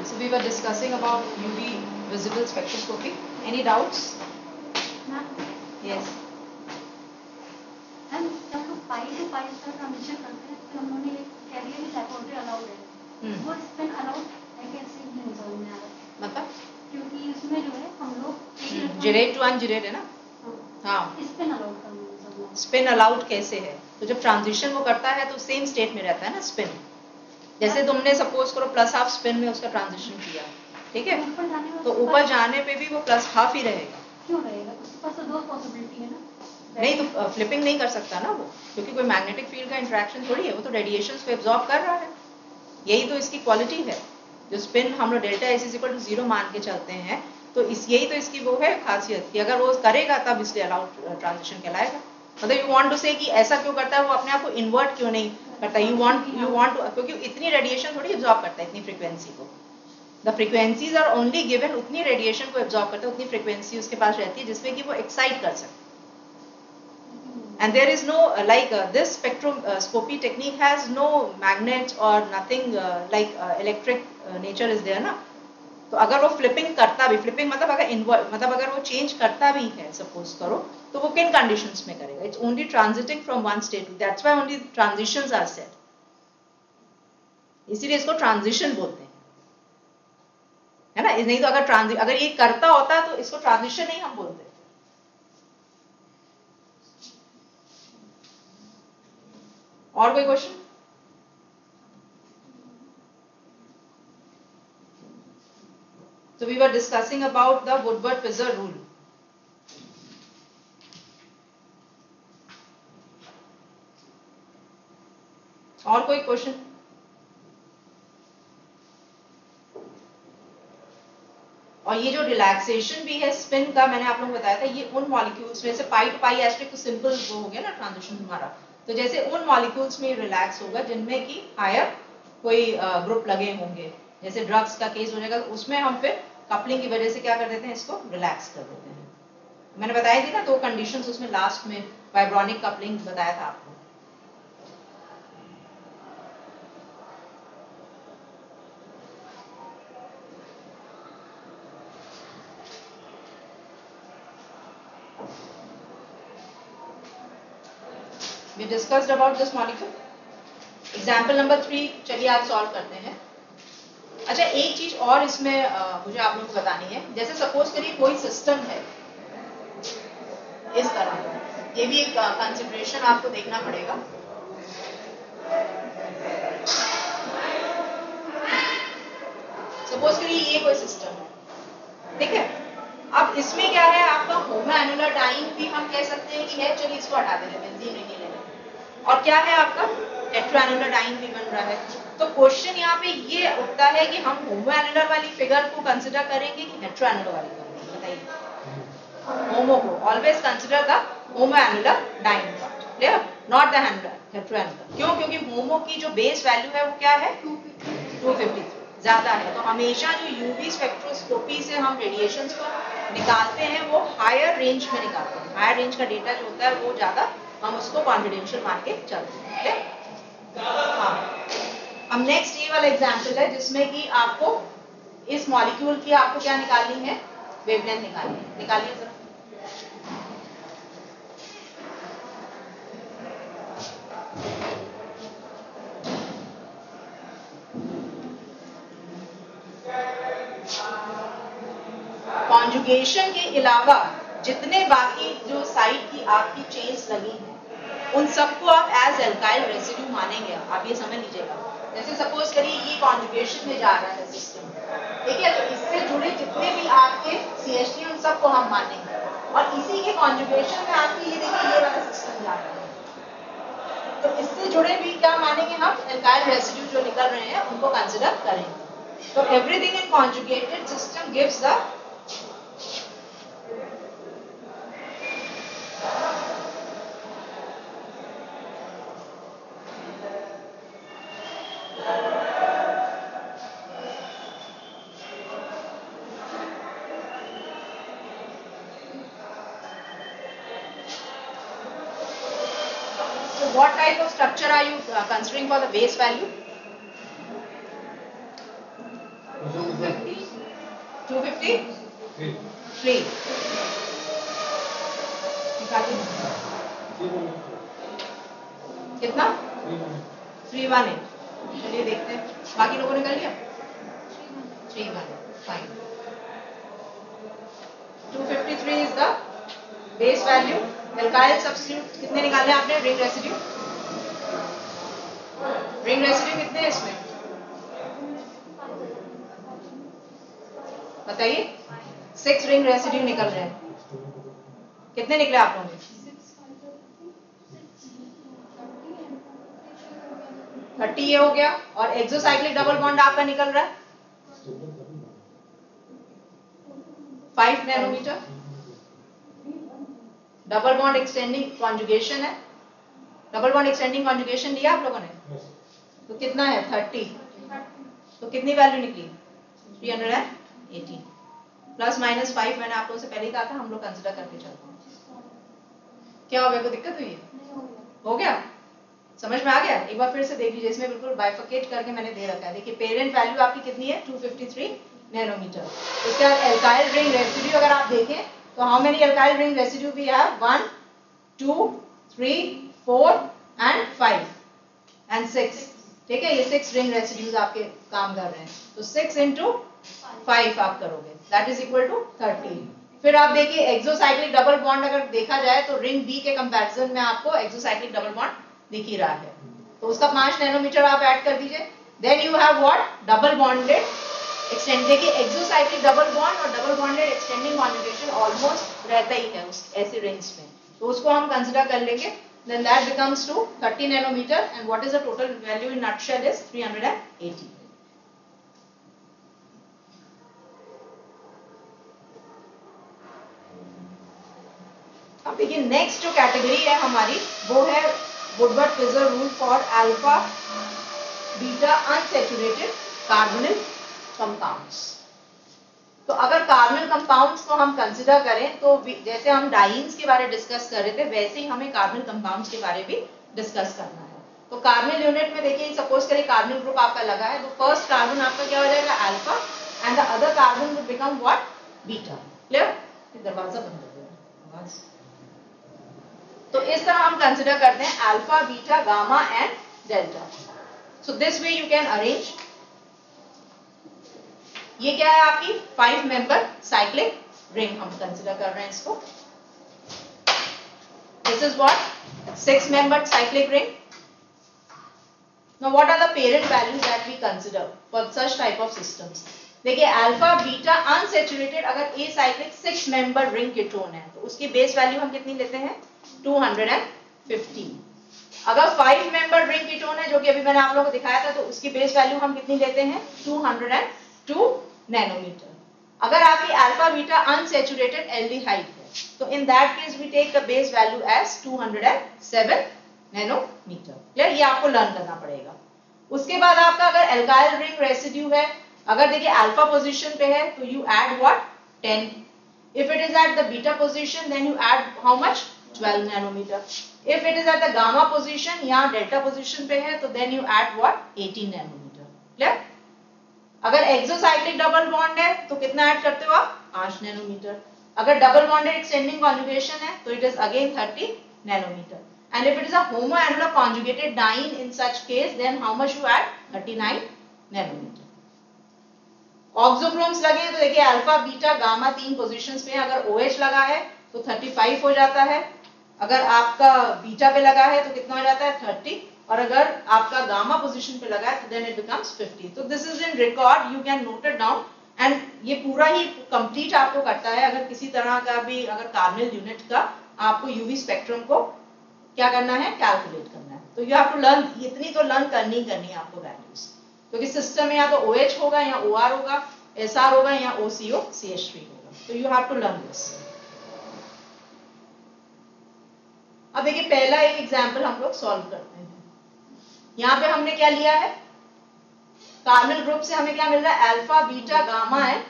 So we were discussing about UV visible spectroscopy. Any doubts? Yes. हम जब लोग पाई to पाई का ट्रांजिशन करते हैं तो हमने एक कैरियर सपोर्टेड अलाउड है, वो स्पिन अलाउड है कैसे नहीं समझ में आ रहा, मतलब क्योंकि इसमें जो है हम लोग जिरेट टू अनजिरेट है ना. हाँ, स्पिन अलाउड करना. स्पिन अलाउड कैसे है? तो जब ट्रांजिशन वो करता है तो सेम स्टेट में रहता है ना स्पिन. जैसे तुमने सपोज करो प्लस हाफ स्पिन में उसका ट्रांजिशन किया, ठीक है, तो ऊपर जाने पे भी वो प्लस हाफ ही रहेगा. क्यों रहेगा? उसके पास तो दो पॉसिबिलिटी है ना. नहीं तो फ्लिपिंग नहीं कर सकता ना वो, क्योंकि कोई मैग्नेटिक फील्ड का इंटरेक्शन थोड़ी है, वो तो रेडिएशंस को एब्जॉर्ब कर रहा है. यही तो इसकी क्वालिटी है. जो स्पिन हम लोग delta S is equal to 0 मान के चलते हैं, तो यही तो इसकी वो है खासियत कि अगर वो करेगा तब इसलिए अलाउड ट्रांजिशन कहलाएगा. मतलब यू वांट टू से कि ऐसा क्यों करता है, वो अपने आप को इन्वर्ट क्यों नहीं करता. यू वांट टू, क्योंकि इतनी रेडिएशन थोड़ी एब्जॉर्ब करता है, इतनी फ्रीक्वेंसी को. The frequencies are only given, उतनी रेडिएशन को एब्जॉर्ब करता है, उतनी फ्रीक्वेंसी उसके पास रहती है जिसमें कि वो एक्साइट कर सकते. And there is no this spectroscopy technique has no magnet or nothing like electric nature is there ना. तो अगर वो फ्लिपिंग करता भी, फ्लिपिंग मतलब अगर वो चेंज करता भी है सपोज करो, तो वो किन कंडीशंस में करेगा? It's only transiting from one state to, that's why only transitions are set. इसीलिए इसको ट्रांजिशन बोलते हैं, है ना. नहीं तो अगर ये करता होता तो इसको ट्रांजिशन नहीं हम बोलते. और कोई question? So we were discussing about the Woodward-Fizzer rule. और कोई क्वेश्चन? और ये जो रिलैक्सेशन भी है स्पिन का, मैंने आप लोगों को बताया था, ये उन मॉलिक्यूल्स में से पाई टू पाई एस्ट्रिक तो सिंपल वो हो गया ना ट्रांजिशन हमारा. तो जैसे उन मॉलिक्यूल्स में रिलैक्स होगा जिनमें कि हायर कोई ग्रुप लगे होंगे, जैसे ड्रग्स का केस हो जाएगा, उसमें हम फिर कपलिंग की वजह से क्या कर देते हैं, इसको रिलैक्स कर देते हैं. मैंने बताई थी ना 2 कंडीशंस उसमें लास्ट में, वाइब्रोनिक कपलिंग बताया था आपको. We discussed about this molecule. Example number 3 चलिए आज सॉल्व करते हैं. अच्छा, एक चीज और इसमें मुझे आप लोगों को बतानी है. जैसे सपोज करिए कोई सिस्टम है इस तरह, ये भी एक कंसिडरेशन आपको देखना पड़ेगा. सपोज करिए ये कोई सिस्टम है, ठीक है. अब इसमें क्या है, आपका होमोएनुलर डाइन भी हम कह सकते हैं कि है, चलिए इसको हटा देंगे, बेंजीन नहीं लेना. और क्या है आपका टेट्राएनुलर डाइन भी बन रहा है. तो क्वेश्चन यहाँ पे ये उठता है कि हम होमोएनुलर वाली फिगर को कंसिडर करेंगे कि हेट्रोएनुलर वाली करेंगे? बताइए. होमो को always consider the homoannular diene part, clear, not the heteroannular. क्यों? क्योंकि होमो की जो बेस वैल्यू है वो क्या है, 253 ज्यादा है. तो हमेशा जो यूवी स्पेक्ट्रोस्कोपी से हम रेडिएशंस को निकालते हैं वो हायर रेंज में निकालते हैं. हायर रेंज का डेटा जो होता है वो ज्यादा हम उसको कॉन्फिडेंशियल मान के चलते हैं. हाँ, अब नेक्स्ट ये वाला एग्जांपल है जिसमें कि आपको इस मॉलिक्यूल की आपको क्या निकालनी है, वेवलेंथ निकालनी है. निकालिए जरा. कॉन्जुगेशन के अलावा जितने बाकी जो साइड की आपकी चेन्स लगी हैं उन सबको आप एज एल्काइल रेसिड्यू मानेंगे. आप ये समझ लीजिएगा. जैसे सपोज करिए ये कॉन्जुगेशन में जा रहा है सिस्टम, ठीक है, तो इससे जुड़े जितने भी आपके CH3 उन सबको हम मानेंगे. और इसी के कॉन्जुगेशन में आपके ये देखिए ये वाला सिस्टम जा रहा है, तो इससे जुड़े भी क्या मानेंगे हम, एल्काइल रेसिड्यू जो निकल रहे हैं उनको कंसिडर करेंगे. तो everything in conjugated system gives the what type of structure are you considering for the base value? 253 निकालिए कितना 318। चलिए देखते हैं बाकी लोगों ने कर लिया 318 fine. 253 is the base value. Alkyl substitute कितने निकाले आपने? रिंग रेसिड्यू कितने हैं इसमें बताइए? 6 रिंग रेसिड्यू निकल रहे हैं। कितने निकले आप लोगों के? 30 ये हो गया। और एक्सोसाइक्लिक डबल बॉन्ड आपका निकल रहा है 5 nanometre. Double bond extending conjugation है। डबल बॉन्ड एक्सटेंडिंग कॉन्जुगेशन लिया आप लोगों ने? तो कितना है 30। तो कितनी वैल्यू निकली? 318 प्लस माइनस 5। मैंने आप लोगों से पहले ही कहा था हम लोग कंसिडर करके चलते हैं। क्या हो गया? कोई दिक्कत हुई है? हो गया? समझ में आ गया? एक बार फिर से देख लीजिए, इसमें बिल्कुल बाइफरकेट करके मैंने दे रखा है। देखिए पेरेंट वैल्यू आपकी कितनी है? 253 नैनोमीटर। इसके बाद एल्काइल रिंग रेसिड्यू अगर आप देखें तो how many alkyl ring residue we have? 1 2 3 4 and 5 and 6। ठीक है, ये 6 रिंग रेसिड्यूज आपके काम कर रहे हैं। तो 6 into 5 आप करोगे, दैट इज इक्वल टू 30। फिर आप देखिए एक्सोसाइक्लिक डबल बॉन्ड अगर देखा जाए तो रिंग बी के कंपैरिजन में आपको एक्सोसाइक्लिक डबल बॉन्ड दिख ही रहा है, तो उसका 5 नैनोमीटर आप ऐड कर दीजिए। Then you have what? Double bonded extend. देखिए एक्सोसाइक्लिक डबल बॉन्ड और double bonded extending conjugation almost रहता ही है ऐसे रेंज में, तो उसको हम कंसीडर कर लेंगे। Then that becomes to 30 nanometer, and what is the total value in nutshell is 380. अब देखिए नेक्स्ट जो कैटेगरी है हमारी वो है Woodward Fieser rule for alpha beta unsaturated carbonyl compounds. तो अगर कार्बोनिल कंपाउंड्स को हम कंसिडर करें तो जैसे हम डाइन्स के बारे डिस्कस कर रहे थे वैसे ही हमें कार्बोनिल कंपाउंड्स के बारे भी डिस्कस करना है। तो कार्बोनिल यूनिट में देखिए सपोज करें कार्बोनिल ग्रुप आपका लगा है, तो फर्स्ट कार्बन आपका क्या हो जाएगा? Alpha, and the other carbon will become what? Beta. Clear? दरवाजा बंद हो गया। तो इस तरह हम कंसिडर करते हैं alpha, beta, gamma and delta. So this way you can arrange. ये क्या है आपकी 5 मेंबर साइक्लिक रिंग हम कंसिडर कर रहे हैं इसको। This is what? 6 member cyclic ring. Now what are the parent values that we consider for such type of systems? देखिए अल्फा बीटा अनसैचुरेटेड अगर a cyclic 6 member ring ketone है तो उसकी बेस वैल्यू हम कितनी लेते हैं? 250। अगर 5 मेंबर रिंग कीटोन है जो कि अभी मैंने आप लोगों को दिखाया था तो उसकी बेस वैल्यू हम कितनी लेते हैं? 202 नैनोमीटर। अगर आपकी अल्फा बीटा अनसैचुरेटेड एल्डिहाइड है तो in that case we take the base value as 207 nanometre. Clear? ये आपको लर्न करना पड़ेगा। उसके बाद आपका अगर एल्काइल रिंग रेसिड्यू है, अगर देखिए अल्फा पोजीशन पे है तो you add what? 10। If it is at the beta position then you add how much? 12 nanometre. If it is at the gamma position या डेल्टा पोजीशन पे है तो then you add what? 18 nanometre. Clear? अगर exocyclic double bond है तो कितना add करते हो आप? 5 नैनोमीटर। अगर डबल बॉन्डेड एक्सटेंडिंग कॉन्जुगेशन है तो it is again 30 nanometre. And if it is a homoannular conjugated diene in such case then how much you add? 39 nanometre. Auxochromes लगे हैं तो देखिए अल्फा बीटा गामा 3 पोजीशंस पे है। अगर OH लगा है तो 35 हो जाता है। अगर आपका बीटा पे लगा है तो कितना हो जाता है? 30। और अगर आपका गामा पोजीशन पे लगा है तो देन इट बिकम्स 50। तो this is in record, you can note it down. And ये पूरा ही कंप्लीट आपको करता है अगर किसी तरह का भी अगर कार्बोनिल यूनिट का आपको यूवी स्पेक्ट्रम को क्या करना है? कैलकुलेट करना है। तो यू हैव टू लर्न, इतनी तो लर्न करनी है आपको वैल्यूज, क्योंकि सिस्टम में या तो OH होगा या OR होगा, SR होगा या OCO CH3 होगा। तो you have to learn this. अब देखिए पहला एक एग्जांपल हम लोग सॉल्व करते हैं। यहाँ पे हमने क्या लिया है? कार्बोनिल ग्रुप से हमें क्या मिल रहा है? Alpha beta gamma and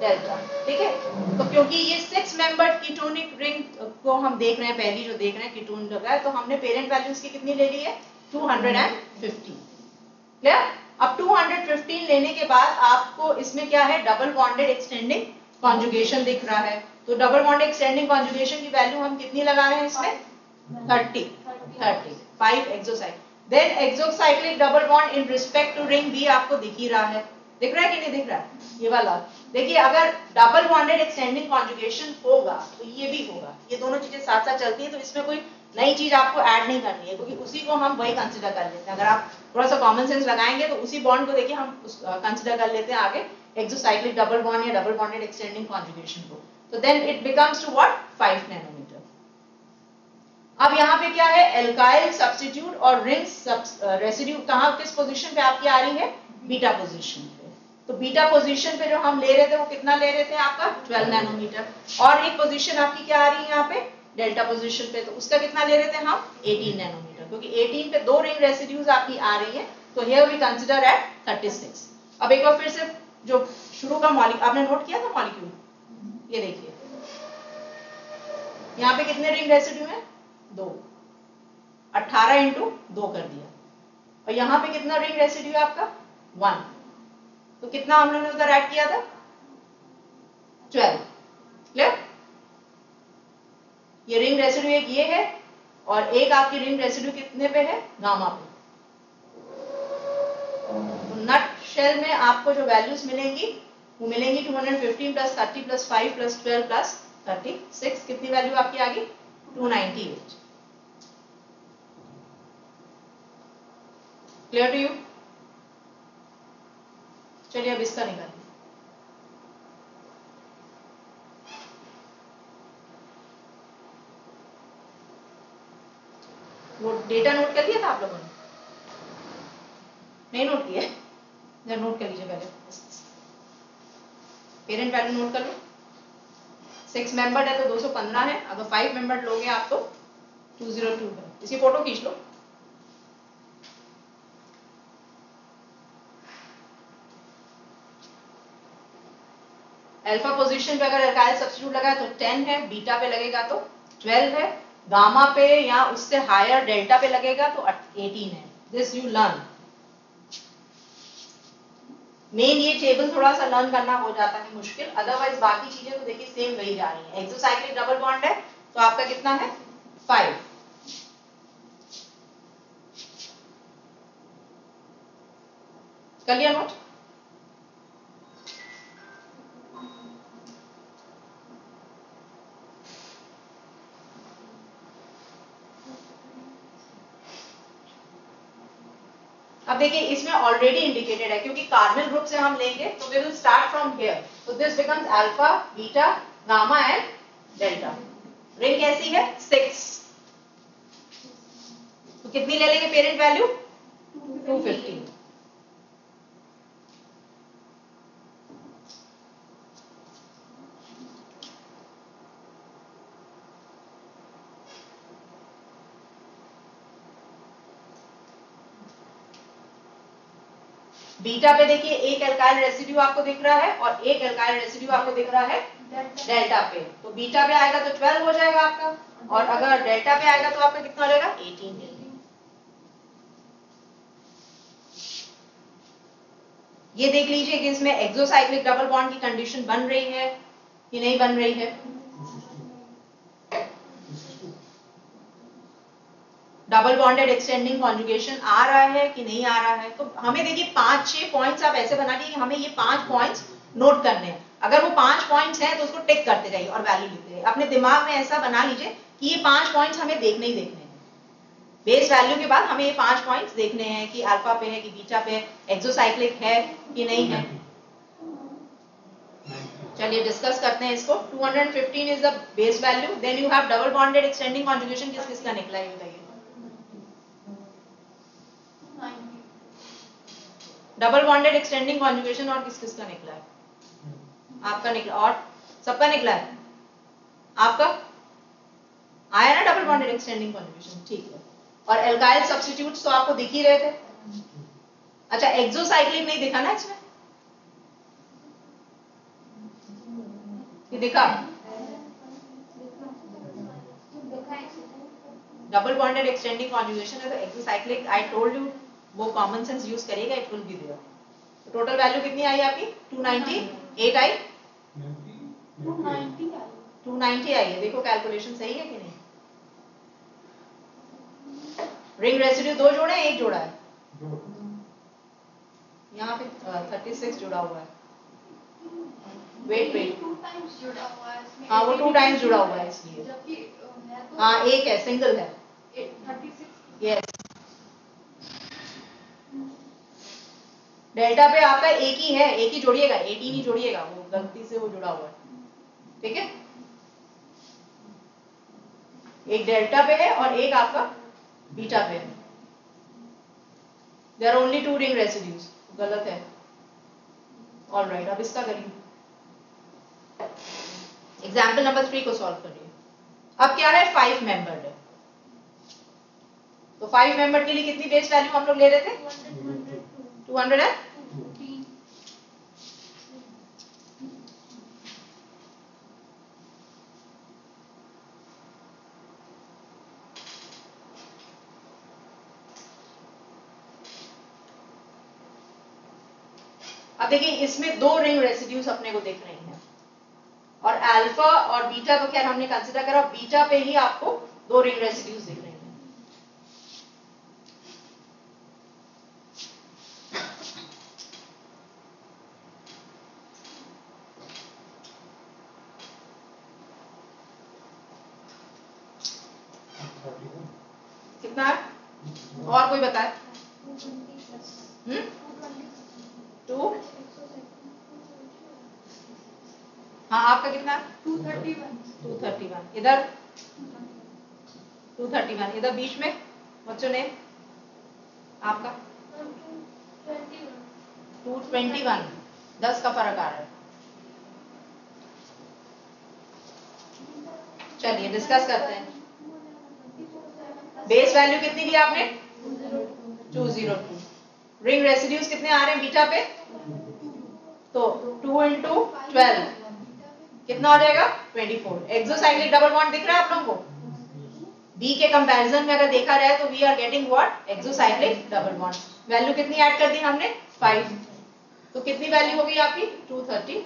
delta. ठीक है, तो क्योंकि ये 6 मेंबर्ड कीटोनिक रिंग को हम देख रहे हैं, पहली जो देख रहे हैं कीटोन लगा है, तो हमने पेरेंट वैल्यूज की कितनी ले ली है? 250। क्लियर? अब 215 लेने के बाद आपको इसमें क्या है? डबल बॉन्डेड एक्सटेंडिंग कॉन्जुगेशन दिख रहा है। तो डबल बॉन्ड एक्सटेंडिंग कॉन्जुगेशन की वैल्यू हम कितनी लगा रहे हैं इसमें? 30 5 exocyclic. Then exocyclic double bond in respect to ring भी आपको दिख ही रहा है, दिख रहा है कि नहीं दिख रहा है? ये वाला देखिए, अगर डबल बॉन्डेड एक्सटेंडिंग कॉन्जुगेशन होगा तो ये भी होगा, ये दोनों चीजें साथ साथ चलती हैं, तो इसमें कोई नई चीज आपको ऐड नहीं करनी है, क्योंकि उसी को हम वही कंसिडर कर लेते हैं। अगर आप थोड़ा सा कॉमन सेंस लगाएंगे तो उसी बॉन्ड को देखिए हम कंसिडर कर लेते हैं आगे एक्सोसाइक्लिक डबल बॉन्ड या डबल बॉन्डेड एक्सटेंडिंग कॉन्जुगेशन को। तो then it becomes to what? 5 nanometre. अब यहाँ पे क्या है? एल्काइल सब्स्टिट्यूट और रिंग्स रेसिड्यू कहाँ, किस पोजीशन पे आपकी आ रही है? बीटा पोजीशन पे। तो बीटा पोजीशन पे जो हम ले रहे थे वो कितना ले रहे थे आपका? 12 नैनोमीटर। और एक पोजीशन आपकी क्या आ रही है यहाँ पे? डेल्टा पोजीशन पे, तो उसका कितना ले रहे थे हम? 18 नैनोमीटर, क्योंकि 18 पे 2 रिंग रेसिड्यूज आपकी आ रही है, तो हियर वी कंसीडर एट 36। अब एक बार फिर से जो शुरू का मॉलिक्यूल आपने नोट किया था मॉलिक्यूल, ये देखिए यहाँ पे कितने रिंग रेसिड्यू है? 2, 18 इंटू 2 कर दिया। और यहाँ पे कितना रिंग रेसिड्यू है आपका? 1, तो कितना हम लोगों ने उधर ऐड किया था? 12। क्लियर? ये रिंग रेसिड्यू एक ये है, और एक आपकी रिंग रेसिड्यू कितने पे है? गामा पे। तो नट शेल में आपको जो वैल्यूज मिलेंगी वो मिलेंगी 215 प्लस 30 प्लस 5 प्लस 12 प्लस 36। कितनी वैल्यू आपकी आ गई? 298। Clear to you? चलिए अब इसका निकालिए। वो डेटा नोट कर लिया था आप लोगों ने? नहीं नोट किया? जरा नोट कर लीजिए पहले। पेरेंट वैल्यू नोट कर लो। 6 मेंबर है तो 215 है, अगर 5 मेंबर लोगे आप तो 202 है। इसकी फोटो खींच लो। अल्फा पोजीशन पे अगर अल्काइल सब्स्टिट्यूट लगा है तो 10 है, बीटा पे लगेगा तो 12 है, गामा पे या उससे हायर डेल्टा पे लगेगा तो 18 है। This you learn. मेन ये टेबल थोड़ा सा लर्न करना हो जाता है मुश्किल, अदरवाइज बाकी चीजें तो देखिए सेम वही जा रही है। एक्सोसाइक्लिक डबल बॉन्ड है तो आपका कितना है? 5। कर लिया नोट? अब देखिए इसमें ऑलरेडी इंडिकेटेड है, क्योंकि कार्बन ग्रुप से हम लेंगे तो we will start from here. तो this becomes alpha, beta, gamma and delta. Ring कैसी है? 6। तो कितनी ले लेंगे पेरेंट वैल्यू? 250। बीटा पे देखिए एक एल्काइल रेसिड्यू आपको दिख रहा है और एक एल्काइल रेसिड्यू आपको दिख रहा है डेल्टा पे। तो बीटा पे आएगा तो 12 हो जाएगा आपका, और अगर डेल्टा पे आएगा तो आपका कितना हो जाएगा? 18। ये देख लीजिए कि इसमें एक्सोसाइक्लिक डबल बॉन्ड की कंडीशन बन रही है कि नहीं बन रही है। डबल बॉन्डेड एक्सटेंडिंग कॉन्जुगेशन आ रहा है कि नहीं आ रहा है। तो हमें देखिए 5-6 पॉइंट्स आप ऐसे बना लीजिए कि हमें ये 5 पॉइंट्स नोट करने हैं। अगर वो 5 पॉइंट्स हैं तो उसको टिक करते जाइए और वैल्यू लिखते जाइए। अपने दिमाग में ऐसा बना लीजिए कि ये 5 पॉइंट्स हमें देखने ही देखने हैं। बेस वैल्यू के बाद हमें ये 5 पॉइंट्स देखने हैं कि अल्फा पे है कि बीटा पे, एक्सोसाइक्लिक है कि नहीं है। चलिए डिस्कस करते हैं इसको। 215 is the base value, then you have double bonded extending conjugation किस किस का निकला है बताइए। डबल बॉन्डेड एक्सटेंडिंग कॉन्जुगेशन और किस किस का निकला है? आपका निकला और सबका निकला है। आपका आया ना डबल बॉन्डेड एक्सटेंडिंग कॉन्जुगेशन? ठीक है। और एल्काइल सब्स्टिट्यूट्स तो आपको दिख ही रहे थे। अच्छा एक्सोसाइक्लिक नहीं दिखा ना इसमें? ये दिखा? डबल बॉन्डेड एक्सटेंडिंग कॉन्जुगेशन है तो एक्सोसाइक्लिक आई टोल्ड यू वो कॉमन सेंस यूज करिएगा, it will be there. Total value कितनी आई आपकी? 298 आई। 290 आई है। देखो कैलकुलेशन सही है कि नहीं। रिंग रेसिड्यू 2 जोड़े हैं, 1 जोड़ा है, यहाँ पे 36 जुड़ा हुआ है। वेट 2 टाइम्स जुड़ा हुआ है इसमें। हाँ वो 2 टाइम्स जुड़ा हुआ है इसलिए। जबकि हाँ एक है, सिंगल है। 36 यस, डेल्टा पे आपका एक ही है, एक ही जोड़िएगा, 18 ही जोड़िएगा, वो गलती से वो जुड़ा हुआ है। ठीक है, एक डेल्टा पे है और एक आपका बीटा पे है। There are only 2 ring residues, गलत है। ऑलराइट, अब इसका करिए। एग्जाम्पल नंबर 3 को सॉल्व करिए। अब क्या है, 5 मेंबर्ड है, तो 5 मेंबर के लिए कितनी बेस वैल्यू हम लोग ले रहे थे? 200 है। अब देखिए इसमें 2 रिंग रेसिड्यूज अपने को दिख रही हैं, और अल्फा और बीटा तो खैर हमने कंसीडर करा, बीटा पे ही आपको 2 रिंग रेसिड्यूज दिख रही हैं। कितना है और कोई बताए? 2 हाँ आपका कितना है? 231 इधर 231 इधर बीच में बच्चों ने आपका 221 10 का फर्क आ रहा है। चलिए डिस्कस करते हैं। बेस वैल्यू कितनी ली आपने? 202। रिंग रेसिड्यूज कितने आ रहे हैं बीटा पे? तो 2 into 12 कितना हो जाएगा? 24। एक्सोसाइक्लिक डबल बॉन्ड दिख रहा है आप लोगों को? बी के कंपैरिजन में अगर देखा जाए तो we are getting what? Exocyclic double bond. Value कितनी ऐड कर दी हमने? 5। तो कितनी वैल्यू होगी आपकी? 231।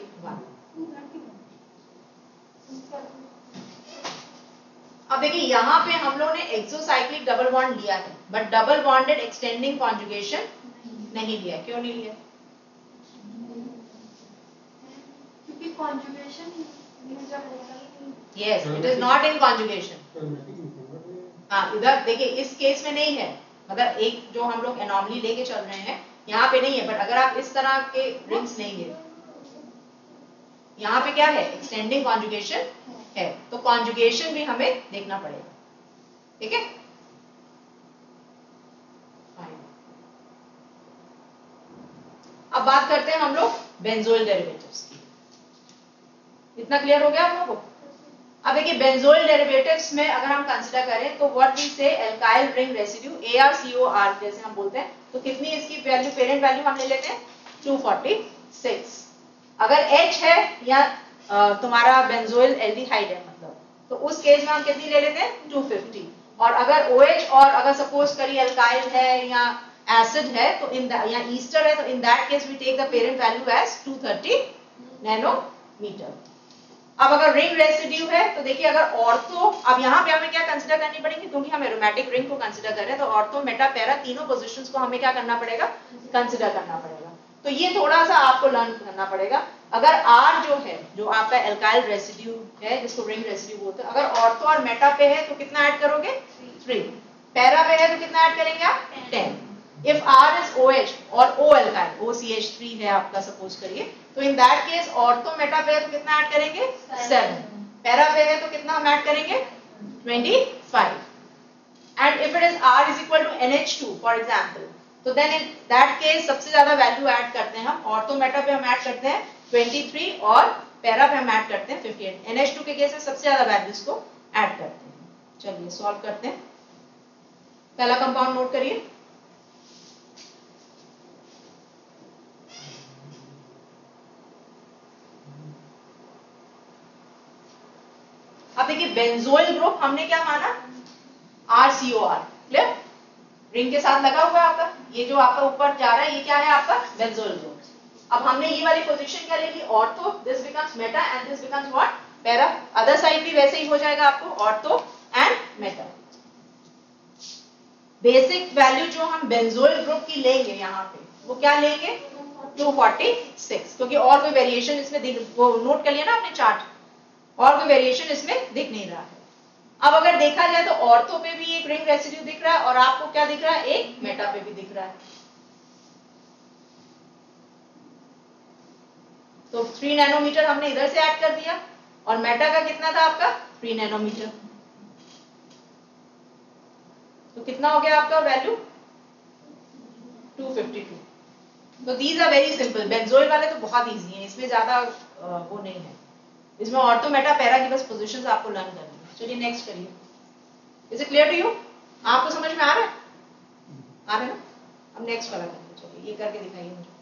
अब देखिए यहाँ पे हम लोगों ने एक्सोसाइक्लिक डबल बॉन्ड लिया है, but double bonded extending conjugation नहीं लिया। क्यों नहीं लिया? क्योंकि conjugation yes, it is not in conjugation. हाँ इधर देखिए इस केस में नहीं है, मतलब एक जो हम लोग एनॉमली लेके चल रहे हैं यहाँ पे नहीं है, बट अगर आप इस तरह के रिंग्स लेंगे यहाँ पे क्या है? एक्सटेंडिंग कॉन्जुगेशन है, तो कॉन्जुगेशन भी हमें देखना पड़ेगा। ठीक है, अब बात करते हैं हम लोग बेंजोइल डेरिवेटिव्स की। इतना क्लियर हो गया आप लोगों को? अब देखिए बेंजोइल डेरिवेटिव्स में अगर हम कंसीडर करें तो व्हाट वी से एल्काइल रिंग रेसिड्यू ArCOR जैसे हम बोलते हैं, तो कितनी इसकी वैल्यू, पेरेंट वैल्यू हम ले लेते हैं 246। अगर H है या तुम्हारा बेंजोइल एल्डिहाइड है मतलब, तो उस केस में हम कितनी ले लेते हैं? 250। और अगर OH और अगर सपोज करिए एल्काइल है या एसिड है तो इन या ईस्टर है, तो in that case we take the parent value as 230 nanometre. अब अगर रिंग रेसिड्यू है तो देखिए अगर ऑर्थो, अब यहाँ पे हमें क्या कंसीडर करनी पड़ेगी, क्योंकि हम एरोमेटिक रिंग को कंसीडर कर रहे हैं, तो ऑर्थो मेटा पैरा तीनों पोजीशंस को हमें क्या करना पड़ेगा? कंसीडर करना पड़ेगा। तो ये थोड़ा सा आपको लर्न करना पड़ेगा। अगर R जो है, जो आपका एल्काइल रेसिड्यू है जिसको रिंग रेसिड्यू बोलते हैं, अगर ऑर्थो और मेटा पे है तो कितना ऐड करोगे? 3। पैरा पे है तो कितना ऐड करेंगे आप? 10। If R is OH और O alkyl, OCH3 है आपका सपोज करिए, तो in that case ortho Meta पे है तो कितना ऐड करेंगे? 7। पैरा पे है तो कितना हम ऐड करेंगे? 25। And if it is R is equal to NH2 for example, तो देन इन दैट केस सबसे ज्यादा वैल्यू ऐड करते हैं हम, ऑर्थो मेटा पे हम ऐड करते हैं 23 और पैरा पे हम ऐड करते हैं 58। NH2 के केस में सबसे ज्यादा वैल्यूज को ऐड करते हैं। चलिए सॉल्व करते हैं। पहला कंपाउंड नोट करिए। अब देखिए बेंजोइल ग्रुप हमने क्या माना? RCOR। क्लियर? रिंग के साथ लगा हुआ है आपका, ये जो आपका ऊपर जा रहा है ये क्या है आपका? Benzoyl group. अब हमने ये वाली पोजीशन क्या ले ली, ortho, this becomes meta and this becomes what, para. Other side भी वैसे ही हो जाएगा आपको, ortho and meta. Basic value जो हम बेंजोइल ग्रुप की लेंगे यहाँ पे, वो क्या लेंगे, 246, क्योंकि और कोई वेरिएशन इसमें वो नोट कर लिया ना आपने चार्ट, और कोई वेरिएशन इसमें दिख नहीं रहा है। अब अगर देखा जाए तो ऑर्थो पे भी एक रिंग रेसिड्यू दिख रहा है और आपको क्या दिख रहा है, एक मेटा पे भी दिख रहा है। तो 3 नैनोमीटर हमने इधर से ऐड कर दिया और मेटा का कितना था आपका 3 नैनोमीटर, तो कितना हो गया आपका वैल्यू 252। तो these are very simple. Benzoyl वाले तो बहुत इजी हैं, इसमें ज्यादा वो नहीं है, इसमें ऑर्थो मेटा पैरा की बस पोजीशंस आपको लर्न करनी है। चलिए नेक्स्ट करिए। Is it clear to you, आपको समझ में आ रहा है, आ रहा है ना। अब नेक्स्ट वाला करिए, चलिए ये करके दिखाइए मुझे।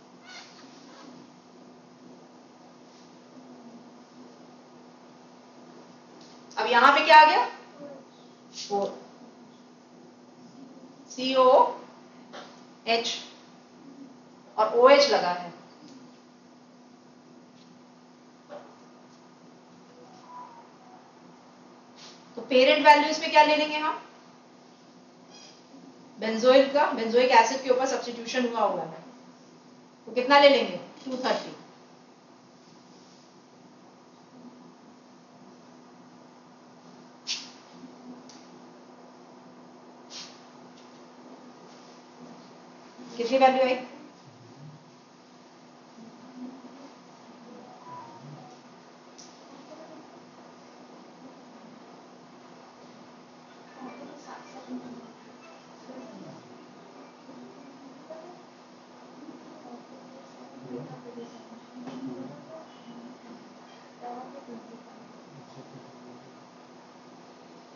अब यहां पे क्या आ गया, COH और OH लगा है। तो पेरेंट वैल्यू इसमें क्या ले लेंगे हम, बेंजोइल का, बेंजोइक एसिड के ऊपर सब्स्टिट्यूशन हुआ हुआ है, तो कितना ले लेंगे 230। कितनी वैल्यू आई,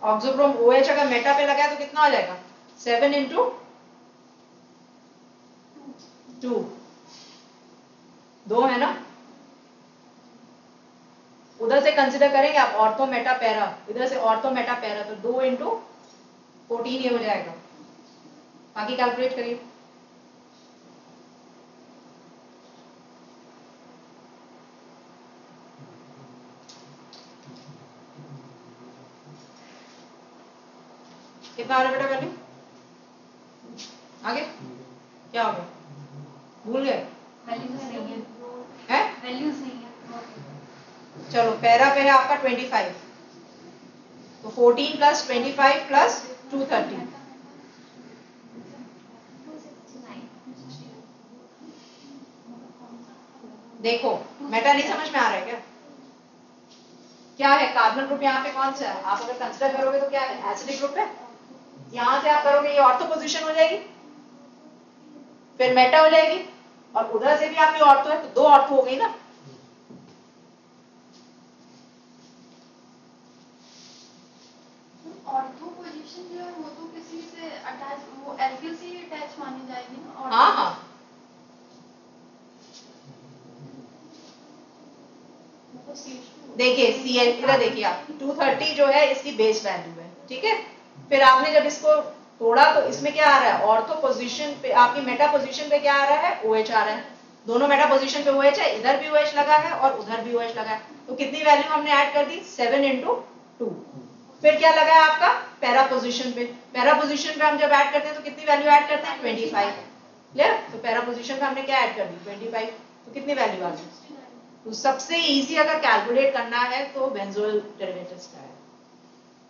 ऑक्सोब्रोम OH अगर मेटा पे लगा है तो कितना हो जाएगा 7 इंटू 2, 2 है ना। उधर से कंसिडर करेंगे आप ऑर्थो मेटा पैरा, इधर से ऑर्थो मेटा पैरा, तो 2 इंटू 14 ये हो जाएगा। बाकी कैलकुलेट करिए। कितना आ रहा है बेटा वैल्यू, आगे क्या हो गया, भूल गए, वैल्यू सही है वैल्यू सही है। चलो पैरा पे है आपका 25, तो 14 प्लस 25 प्लस 230, देखो मेटा नहीं समझ में आ रहा है क्या, क्या है कार्बन ग्रुप यहाँ पे कौन सा है, आप अगर कंसिडर करोगे तो क्या है एसिडिक ग्रुप है। यहां से आप करोगे ये ऑर्थो पोजीशन हो जाएगी, फिर मेटा हो जाएगी, और उधर से भी आपकी ऑर्थो है, तो 2 ऑर्थो हो गई ना। ऑर्थो पोजीशन जो है वो तो किसी से अटैच, वो एल्किल से ही अटैच मानी जाएगी ना। हाँ हाँ, देखिए CL इधर देखिए आप 230 जो है इसकी बेस वैल्यू है, ठीक है। फिर आपने जब इसको तोड़ा तो इसमें क्या आ रहा है, ऑर्थो पोजीशन पे आपकी मेटा पोजीशन पे क्या आ रहा है OH आ रहा है, दोनों मेटा पोजीशन पे OH है, इधर भी OH लगा है और उधर भी OH लगा है, तो कितनी वैल्यू हमने ऐड कर दी 7 इंटू 2। फिर क्या लगा है आपका पैरा पोजीशन पे, पैरा पोजीशन पे हम जब ऐड करते हैं तो कितनी वैल्यू ऐड करते हैं 25, क्लियर। तो पैरा पोजीशन पे हमने क्या ऐड कर दी 25, तो कितनी वैल्यू आ गई। तो सबसे इजी अगर कैलकुलेट करना है तो बेंजोइल डेरिवेटिव्स का है,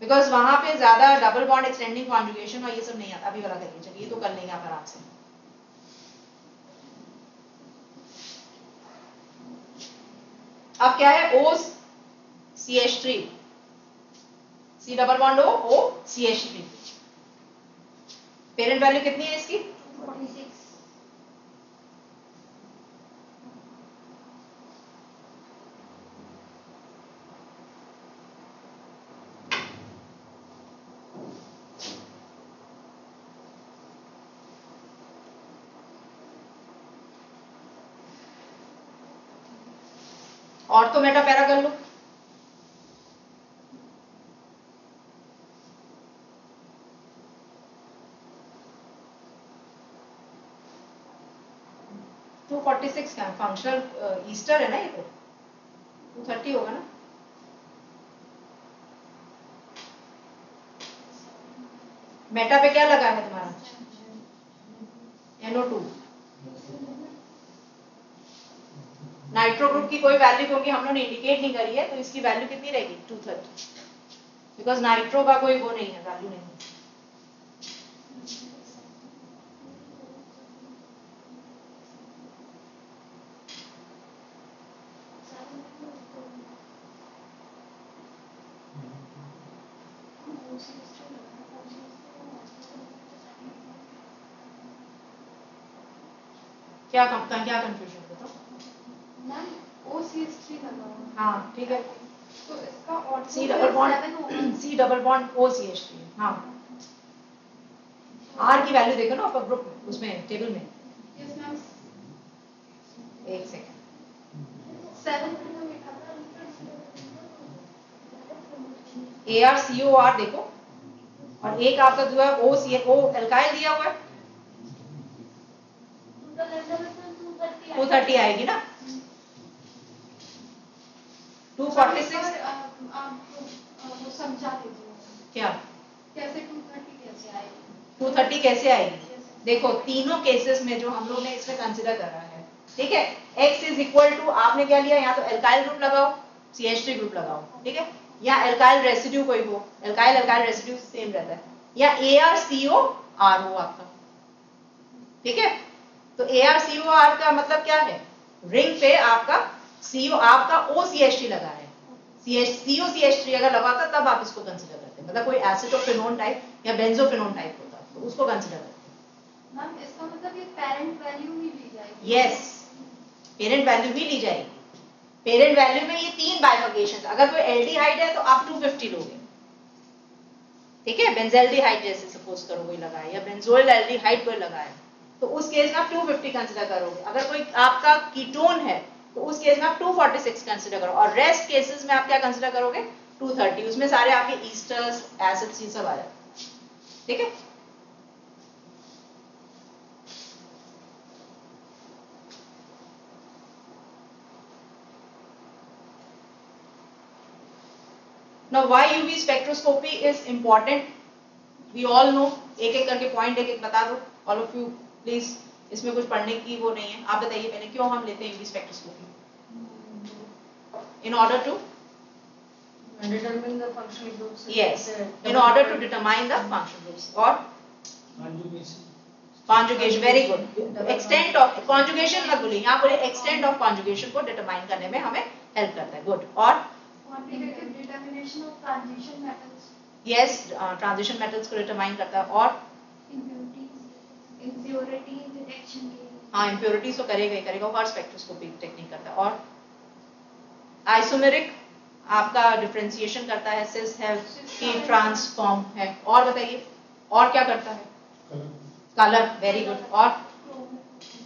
बिकॉज वहां पे ज्यादा डबल बॉन्ड एक्सटेंडिंग कॉन्जुगेशन और ये सब नहीं आता। अभी वाला करिए, चलिए ये तो कर लेंगे आप आराम से। अब क्या है OCH3, C double bond OCH3, parent value कितनी है इसकी 46। और तो मेटा पैरा कर लो, 246 का फंक्शनल ईस्टर है ना, ये तो 230 होगा ना। मेटा पे क्या लगा है तुम्हारा? NO2। नाइट्रो ग्रुप की कोई वैल्यू क्योंकि हम लोगों ने इंडिकेट नहीं करी है, तो इसकी वैल्यू कितनी रहेगी? 230, बिकॉज नाइट्रो का कोई वो नहीं है, वैल्यू नहीं है। क्या कंफ्यूजन बताओ? मैम OCH3 लगा हुआ है। हाँ ठीक है, तो इसका order C double bond C double bond OCH3। हाँ, R की वैल्यू देखो ना ऊपर ग्रुप में, उसमें टेबल में। Yes ma'am. एक सेकंड, 7 ArCOR देखो, और एक आपका जो है OCO एल्काइल दिया हुआ है, 230 आएगी ना। 246 वो समझा दीजिए क्या, कैसे 230 कैसे आएगी? 230 कैसे आएगी? देखो तीनों केसेस में जो हम लोग ने इसमें कंसीडर करा है, ठीक है, X इज इक्वल टू, आपने क्या लिया, या तो एल्काइल ग्रुप लगाओ, CH3 ग्रुप लगाओ, ठीक है, या एल्काइल रेसिड्यू कोई हो, एल्काइल रेसिड्यू सेम रहता है, या ArCOR हो आपका, ठीक है। तो ArCOR का मतलब क्या है, रिंग पे आपका CO आपका OCH3 लगा है, COCH3 अगर लगाता तब आप इसको कंसीडर करते हैं, मतलब कोई एसिटोफिनोन टाइप या बेंजोफिनोन टाइप होता तो उसको कंसीडर करते हैं। मैम इसका मतलब ये पेरेंट वैल्यू ही ली जाएगी? यस, पेरेंट वैल्यू भी ली जाएगी। पेरेंट वैल्यू में ये 3 बाइफर्केशन, अगर कोई एल्डिहाइड है तो आप 250 लोगे, ठीक है, बेंजेल्डिहाइड जैसे सपोज करो कोई लगा है, या बेंजोइल एल्डिहाइड कोई लगा है, तो उस केस में आप 250 कंसीडर करोगे। अगर कोई आपका कीटोन है तो उस केस में आप 246 कंसीडर करो, और रेस्ट केसेस में आप क्या कंसीडर करोगे? 230, उसमें सारे आपके ईस्टर्स एसिड्स ये सब आ जाते हैं, ठीक है। Now why UV spectroscopy is important? We all know, एक एक करके पॉइंट एक एक बता दो, all of you please, इसमें कुछ पढ़ने की वो नहीं है, आप बताइए पहले क्यों हम लेते हैं UV spectroscopy? In order to determine the functional groups. Yes, in order to determine the functional groups or conjugation. Very good. Extent of conjugation मत बोलिए, यहाँ बोले extent of conjugation को determine करने में हमें help करता है। Good. और quantitative determination of transition metals. Yes, transition metals को determine करता है, और impurity detection के लिए। हाँ, impurities तो करेगा ही करेगा, और स्पेक्ट्रोस्कोपी टेक्निक करता है। और आइसोमेरिक आपका डिफरेंशिएशन करता है, सिस है, हीट ट्रांसफॉर्म है, और बताइए और क्या करता है? Colour, very good. और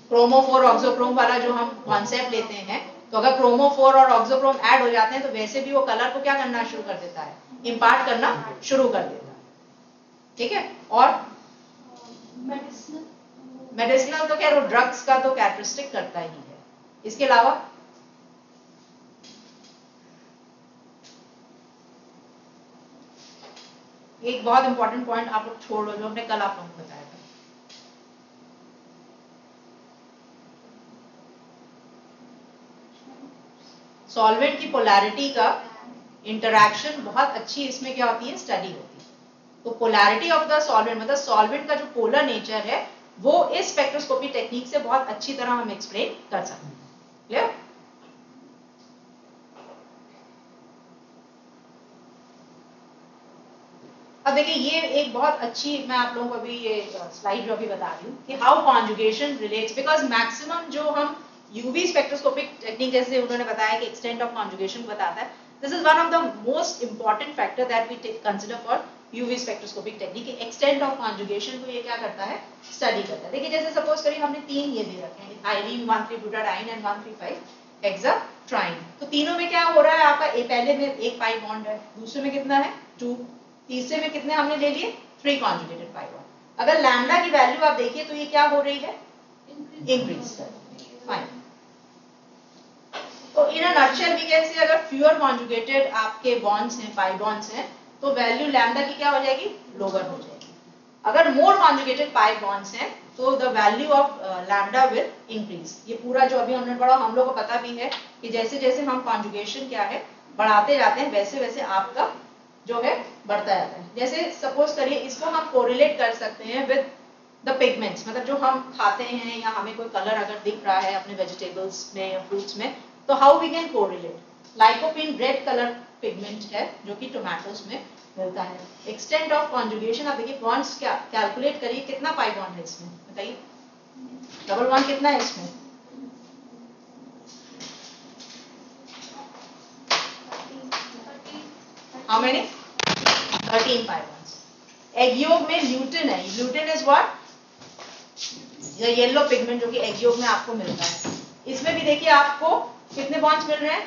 क्रोमोफोर ऑक्सोक्रोम वाला जो हम कॉन्सेप्ट लेते हैं, तो अगर क्रोमोफोर और ऑक्सोक्रोम ऐड हो जाते हैं तो वैसे भी वो कलर को क्या करना शुरू कर देता है? इम्पार्ट करना शुरू कर देता है, ठीक है। और मेडिसिनल तो क्या, वो ड्रग्स का तो कैरेक्टरिस्टिक करता ही है। इसके अलावा एक बहुत इंपॉर्टेंट पॉइंट आप लोग छोड़ लो, जो हमने कल आप लोगों को बताया था, सॉल्वेंट की पोलैरिटी का इंटरैक्शन बहुत अच्छी इसमें क्या होती है, स्टडी होती है। तो पोलैरिटी ऑफ द सॉल्वेंट, मतलब सॉल्वेंट का जो पोलर नेचर है, वो इस स्पेक्ट्रोस्कोपी टेक्निक से बहुत अच्छी तरह हम एक्सप्लेन कर सकते हैं। क्लियर? अब देखिए, ये एक बहुत अच्छी, मैं आप लोगों को अभी ये स्लाइड जो अभी बता रही हूँ कि how conjugation relates, because maximum जो हम यूवी स्पेक्ट्रोस्कोपिक टेक्निक जैसे उन्होंने बताया कि एक्सटेंट ऑफ कॉन्जुगेशन बताता है, this is one of the most important factor that we consider for UV spectroscopic technique. Extent of conjugation को ये क्या करता है, स्टडी करता है। देखिए जैसे सपोज करिए हमने 3 ये दे रखे हैं, इथाइलीन 1,3-ब्यूटाडाइन एंड 1,3,5 हेक्साट्राइन। तो तीनों में क्या हो रहा है आपका, पहले में एक पाई बॉन्ड है, दूसरे में कितना है 2, तीसरे में कितने हमने ले लिए 3 कॉन्जुगेटेड पाई बॉन्ड। अगर लैम्डा की वैल्यू आप देखिए तो ये क्या हो रही है, इंक्रीज कर, fine. In a nutshell we can say अगर फ्यूअर कॉन्जुगेटेड आपके बॉन्ड्स हैं, पाई बॉन्ड्स हैं, तो वैल्यू लैम्डा की क्या हो जाएगी, लोअर हो जाएगी। अगर मोर कॉन्जुगेटेड पाई बॉन्ड्स हैं तो the value of lambda will increase. ये पूरा जो अभी हमने पढ़ा, हम लोग को पता भी है कि जैसे जैसे हम कॉन्जुगेशन क्या है बढ़ाते जाते हैं वैसे वैसे आपका जो है बढ़ता जाता है। जैसे सपोज करिए इसको हम कोरिलेट कर सकते हैं विद द पिगमेंट्स, मतलब जो हम खाते हैं या हमें कोई कलर अगर दिख रहा है अपने वेजिटेबल्स में या फ्रूट्स में, तो how we can correlate. Lycopene red colour pigment है जो कि टोमेटोज में मिलता है। एक्सटेंट ऑफ कॉन्जुगेशन आप देखिए बॉन्ड्स क्या कैलकुलेट करिए, कितना पाई बॉन्ड है इसमें बताइए, डबल बॉन्ड कितना है इसमें, how many, 13 pi bonds. Egg yolk में ल्यूटिन है, lutein is what, yellow pigment जो कि एग yolk में आपको मिलता है। इसमें भी देखिए आपको कितने बॉन्ड्स मिल रहे हैं,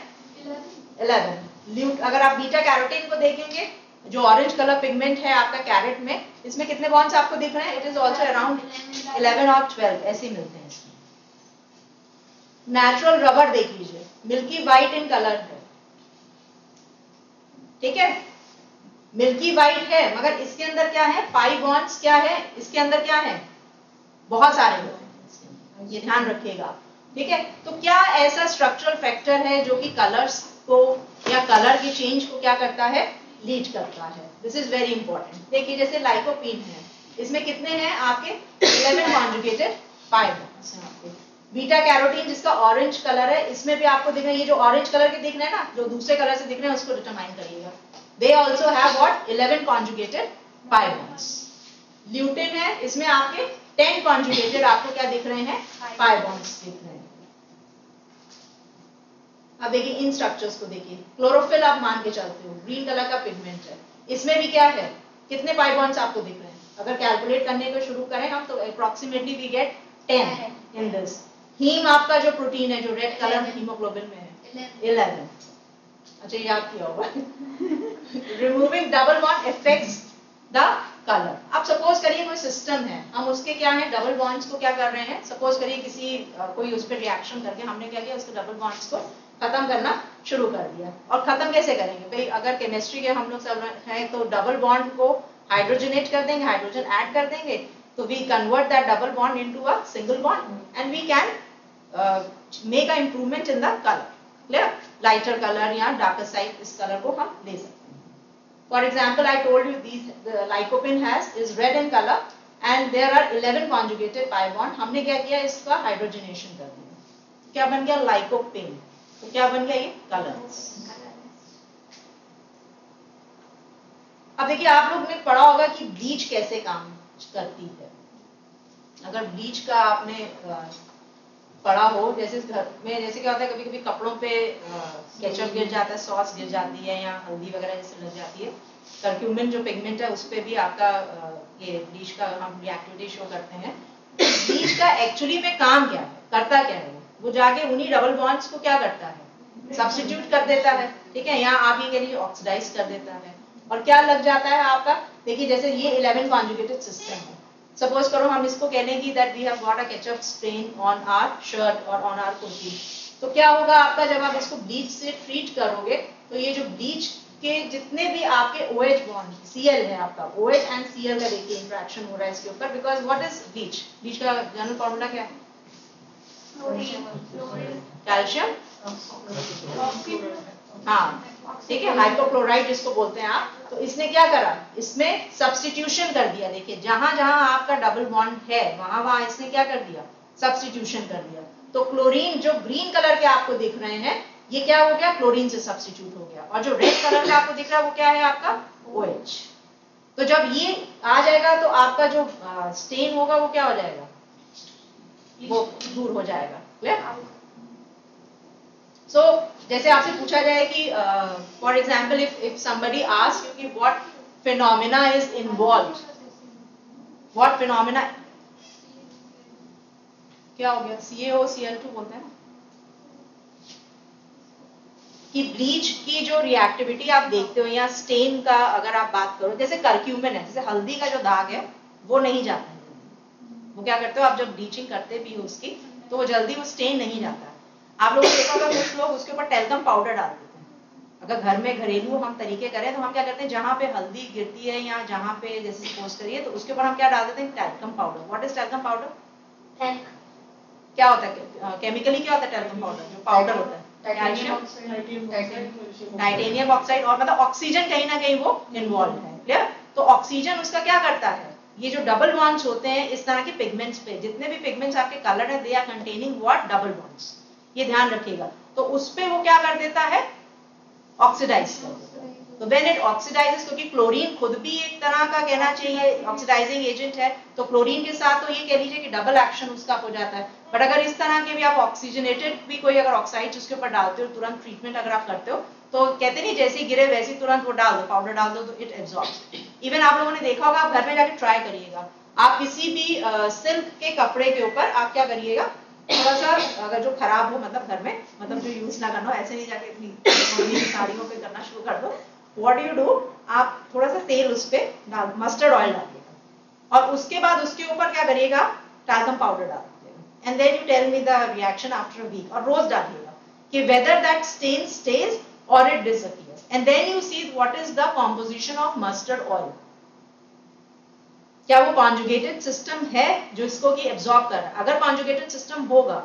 11। अगर आप बीटा कैरोटीन को देखेंगे जो ऑरेंज कलर पिगमेंट है आपका कैरेट में, इसमें कितने बॉन्ड्स आपको दिख रहे हैं, इट इज ऑल्सो अराउंड 11 और 12 ऐसे मिलते हैं इसमें। नेचुरल रबर देख लीजिए, मिल्की वाइट इन कलर है, ठीक है, मिल्की वाइट है, मगर इसके अंदर क्या है, पाई बॉन्ड्स क्या है, इसके अंदर क्या है, बहुत सारे होते हैं इसके अंदर, ये ध्यान रखिएगा, ठीक है। तो क्या ऐसा स्ट्रक्चरल फैक्टर है जो कि कलर्स को या कलर के चेंज को क्या करता है, लीड करता है। This is very important. देखिए जैसे लाइकोपीन है, इसमें कितने हैं आपके 11 कॉन्जुगेटेड पाई बॉन्ड्स हैं आपके। बीटा कैरोटीन जिसका ऑरेंज कलर है, इसमें भी आपको दिख रहे हैं, ये जो ऑरेंज कलर के दिख रहे हैं ना, जो दूसरे कलर से दिख रहे हैं उसको डिटरमाइन करिएगा। They also have what, 11 conjugated pi bonds. Lutein है, इसमें आपके 10 कॉन्जुगेटेड आपको क्या दिख रहे हैं, पाई बॉन्ड्स दिख रहे हैं। अब देखिए इन स्ट्रक्चर्स को देखिए, क्लोरोफिल आप मान के चलते हो, ग्रीन कलर का पिगमेंट है, इसमें भी क्या है, कितने पाई बॉन्ड्स आपको दिख रहे हैं। अगर कैलकुलेट करने को शुरू करें हम तो approximately we get 10 in this. Heme आपका जो प्रोटीन है जो रेड कलर हीमोग्लोबिन में है 11। अच्छा याद किया होगा। Removing double bond affects the colour. अब सपोज करिए कोई सिस्टम है, हम उसके क्या है डबल बॉन्ड्स को क्या कर रहे हैं, सपोज करिए किसी कोई उस पर रिएक्शन करके हमने क्या किया, उसके डबल बॉन्ड्स को खत्म करना शुरू कर दिया। और खत्म कैसे करेंगे भाई, अगर केमिस्ट्री के हम लोग सब हैं तो डबल बॉन्ड को हाइड्रोजनेट कर देंगे, हाइड्रोजन ऐड कर देंगे, तो we convert that double bond into a single bond and we can make a improvement in the colour. Clear, lighter colour या डार्कर साइड इस कलर को हम ले सकते हैं। For example I told you this lycopene has is red in colour and there are 11 conjugated pi bond. हमने क्या किया, इसका हाइड्रोजनेशन कर दिया, क्या बन गया, लाइकोपिन। तो क्या बन गया, ये कलर्स। अब देखिए आप लोग ने पढ़ा होगा कि ब्लीच कैसे काम करती है। अगर ब्लीच का आपने पढ़ा हो, जैसे घर में जैसे क्या होता है कभी कभी कपड़ों पे केचप गिर जाता है, सॉस गिर जाती है या हल्दी वगैरह जैसे लग जाती है, कर्क्यूमिन जो पिगमेंट है उस पे भी आपका ये ब्लीच का हम रिएक्टिविटी शो करते हैं। ब्लीच का एक्चुअली में काम क्या है, करता क्या है, वो जाके उन्हीं डबल बॉन्ड्स को क्या करता है, सब्स्टिट्यूट कर देता है, ठीक है, यहाँ आप ये कह लीजिए ऑक्सीडाइज कर देता है। और क्या लग जाता है आपका, देखिए जैसे ये 11 कॉन्जुगेटेड सिस्टम है, सपोज करो हम इसको कह लें कि that we have got a ketchup stain on our shirt और ऑन आवर कुर्ती, तो क्या होगा आपका, जब आप इसको ब्लीच से ट्रीट करोगे तो ये जो ब्लीच के जितने भी आपके OH बॉन्ड, Cl है आपका, OH एंड Cl का देखिए इंटरेक्शन हो रहा है इसके ऊपर, because what is bleach, bleach का जनरल फॉर्मूला क्या है, कैल्शियम, हाँ ठीक है, हाइपोक्लोराइड जिसको बोलते हैं आप। तो इसने क्या करा, इसमें सब्स्टिट्यूशन कर दिया। देखिए जहां जहां आपका डबल बॉन्ड है वहां वहां इसने क्या कर दिया, सब्स्टिट्यूशन कर दिया। तो क्लोरीन जो ग्रीन कलर के आपको दिख रहे हैं, ये क्या हो गया, क्लोरीन से सब्स्टिट्यूट हो गया। और जो रेड कलर का आपको दिख रहा है वो क्या है आपका, OH। तो जब ये आ जाएगा तो आपका जो स्टेन होगा वो क्या हो जाएगा, वो दूर हो जाएगा। क्लियर। सो जैसे आपसे पूछा जाए कि for example if somebody asks you कि what phenomena is involved, what phenomena, क्या हो गया, CaOCl2 बोलते हैं कि ब्लीच की जो रिएक्टिविटी आप देखते हो या स्टेन का अगर आप बात करो, जैसे कर्क्यूमिन है, जैसे हल्दी का जो दाग है वो नहीं जाता है, वो क्या करते हो आप जब ब्लीचिंग करते भी हो उसकी, तो वो जल्दी वो स्टेन नहीं जाता है। आप लोगों ने देखा होगा कुछ लोग उसके ऊपर टेल्कम पाउडर डाल देते हैं। अगर घर में घरेलू हम तरीके करें तो हम क्या करते हैं, जहाँ पे हल्दी गिरती है या जहाँ पे जैसे सपोज करिए तो उसके ऊपर हम क्या डाल देते हैं, talcum powder. What is talcum powder? क्या होता है केमिकली, क्या होता है टेल्कम पाउडर? जो पाउडर होता है टाइटेनियम ऑक्साइड, और मतलब ऑक्सीजन कहीं ना कहीं वो इन्वॉल्व है। क्लियर? तो ऑक्सीजन उसका क्या करता है, ये जो डबल बॉन्ड्स होते हैं इस तरह के पिगमेंट्स पे, जितने भी पिगमेंट्स आपके कलर है they are containing what, double bonds. ये ध्यान रखिएगा। तो उस पे वो क्या कर देता है, ऑक्सीडाइज कर देता है। तो व्हेन इट ऑक्सीडाइजेस, क्योंकि क्लोरीन खुद भी एक तरह का कहना चाहिए ऑक्सीडाइजिंग एजेंट है, तो क्लोरीन के साथ तो ये कह लीजिए कि डबल एक्शन उसका हो जाता है। बट अगर इस तरह के भी आप ऑक्सीजनेटेड भी कोई अगर ऑक्साइड उसके ऊपर डालते हो, तुरंत ट्रीटमेंट अगर आप करते हो, तो कहते नहीं जैसे ही गिरे वैसे ही तुरंत वो डाल दो, पाउडर डाल दो, तो इट एब्जॉर्ब्स। इवन आप लोगों ने देखा होगा, आप घर में जाके ट्राई करिएगा, आप किसी भी सिल्क के कपड़े के ऊपर आप क्या करिएगा, थोड़ा सा अगर जो खराब हो, मतलब घर में, मतलब जो यूज ना करना हो, ऐसे नहीं जाके इतनी साड़ियों पे करना शुरू कर दो। व्हाट यू डू, आप थोड़ा सा तेल उस पे डाल, मस्टर्ड ऑयल डालिएगा, और उसके बाद उसके ऊपर क्या करिएगा, टाल्कम पाउडर डाल दीजिएगा, and then you tell me the reaction after a week. और रोज डालिएगा कि वेदर दैट स्टेन स्टेज और it disappears, and then you see what is the composition of mustard oil. क्या वो कॉन्जुगेटेड सिस्टम है जो इसको की एब्जॉर्ब कर रहा है? अगर कॉन्जुगेटेड सिस्टम होगा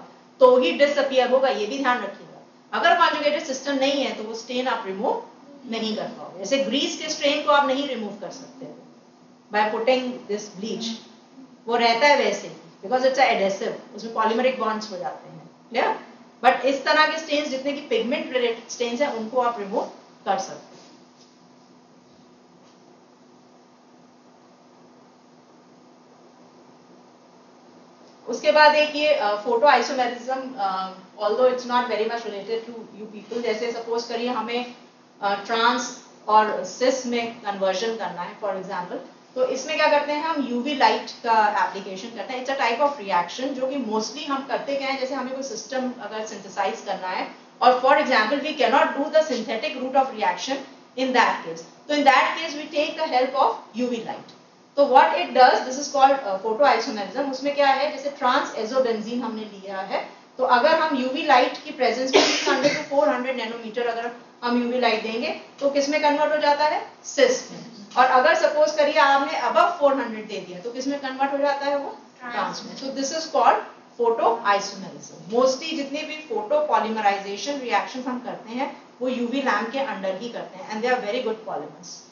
तो ही डिसअपियर होगा, ये भी ध्यान रखिएगा। अगर कॉन्जुगेटेड सिस्टम नहीं है तो वो स्टेन आप रिमूव नहीं कर पाओगे। जैसे ग्रीस के स्टेन को आप नहीं रिमूव कर सकते बाय पुटिंग दिस ब्लीच, वो रहता है वैसे बिकॉज इट्स एडेसिव, उसमें पॉलीमरिक बॉन्ड्स हो जाते हैं। क्लियर? बट इस तरह के स्टेन्स जितने की पिगमेंट रिलेटेड स्टेन्स हैं उनको आप रिमूव कर सकते हैं। उसके बाद एक ये photo isomerism, although it's not very much related to you people. जैसे सपोज करिए हमें ट्रांस और सिस में कन्वर्जन करना है फॉर एग्जांपल, तो इसमें क्या करते हैं हम, यूवी लाइट का एप्लीकेशन करते हैं। It's a type of reaction जो कि मोस्टली हम करते क्या है, जैसे हमें कोई सिस्टम अगर सिंथेसाइज करना है और for example we can not do the synthetic route of reaction in that case, तो in that case we take the help of UV light. तो what it does, this is called photo isomerism. उसमें क्या है, जैसे trans azobenzene हमने लिया है, तो अगर हम यूवी लाइट की प्रेजेंस में 600 to 400 नैनोमीटर अगर हम यूवी लाइट देंगे तो किस में कन्वर्ट हो जाता है, सिस में। और अगर सपोज करिए आपने अबव 400 दे दिया तो किस में कन्वर्ट हो जाता है, वो ट्रांस में। So this is called photo isomerism. Mostly जितने भी फोटो पॉलीमराइजेशन रिएक्शन हम करते हैं वो यूवी लैम्प के अंडर ही करते हैं, and they are very good polymers.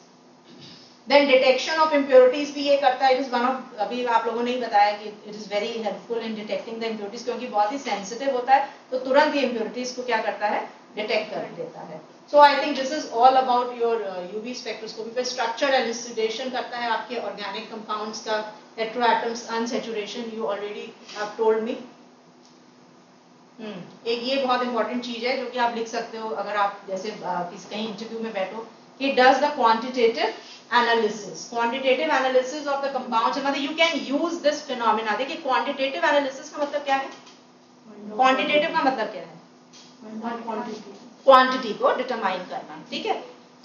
Then detection of impurities भी ये करता है। इट इज वन ऑफ, अभी आप लोगों ने ही बताया कि it is very helpful in detecting the impurities, क्योंकि बहुत ही सेंसिटिव होता है, तो तुरंत ये इम्प्योरिटीज को क्या करता है, डिटेक्ट कर देता है। So I think this is all about your UV spectroscopy. पे स्ट्रक्चर एलिसिडेशन करता है आपके ऑर्गेनिक कंपाउंड्स का, heteroatoms unsaturation, you already have told me. एक ये बहुत इंपॉर्टेंट चीज है जो कि आप लिख सकते हो अगर आप जैसे किसी कहीं इंटरव्यू में बैठो, कि does the quantitative analysis, quantitative analysis of the compounds, मतलब you can use this phenomena. देखिए क्वांटिटेटिव एनालिसिस का मतलब क्या है, क्वांटिटेटिव का मतलब क्या है, क्वांटिटी को डिटरमाइन करना। ठीक है,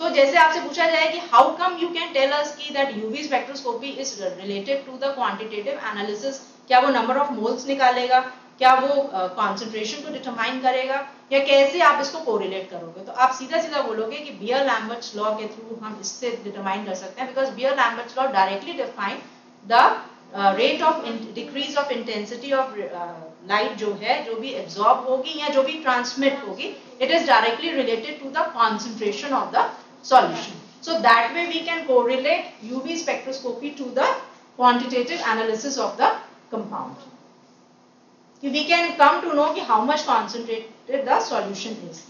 तो जैसे आपसे पूछा जाए कि how come you can tell us कि that UV spectroscopy is related to the quantitative analysis, क्या वो नंबर ऑफ मोल्स निकालेगा, क्या वो कॉन्सेंट्रेशन को डिटरमाइन करेगा, या कैसे आप इसको कोरिलेट करोगे? तो आप सीधा सीधा बोलोगे कि बियर-लैम्बर्ट्स लॉ के थ्रू हम इससे डिटरमाइन कर सकते हैं, because beer-Lambert's law directly define the rate of decrease of intensity of light जो है, जो भी एब्जॉर्ब होगी या जो भी ट्रांसमिट होगी, it is directly related to the concentration of the solution. So that way we can correlate UV spectroscopy to the quantitative analysis of the compound. We can come to know how much concentrated the solution is.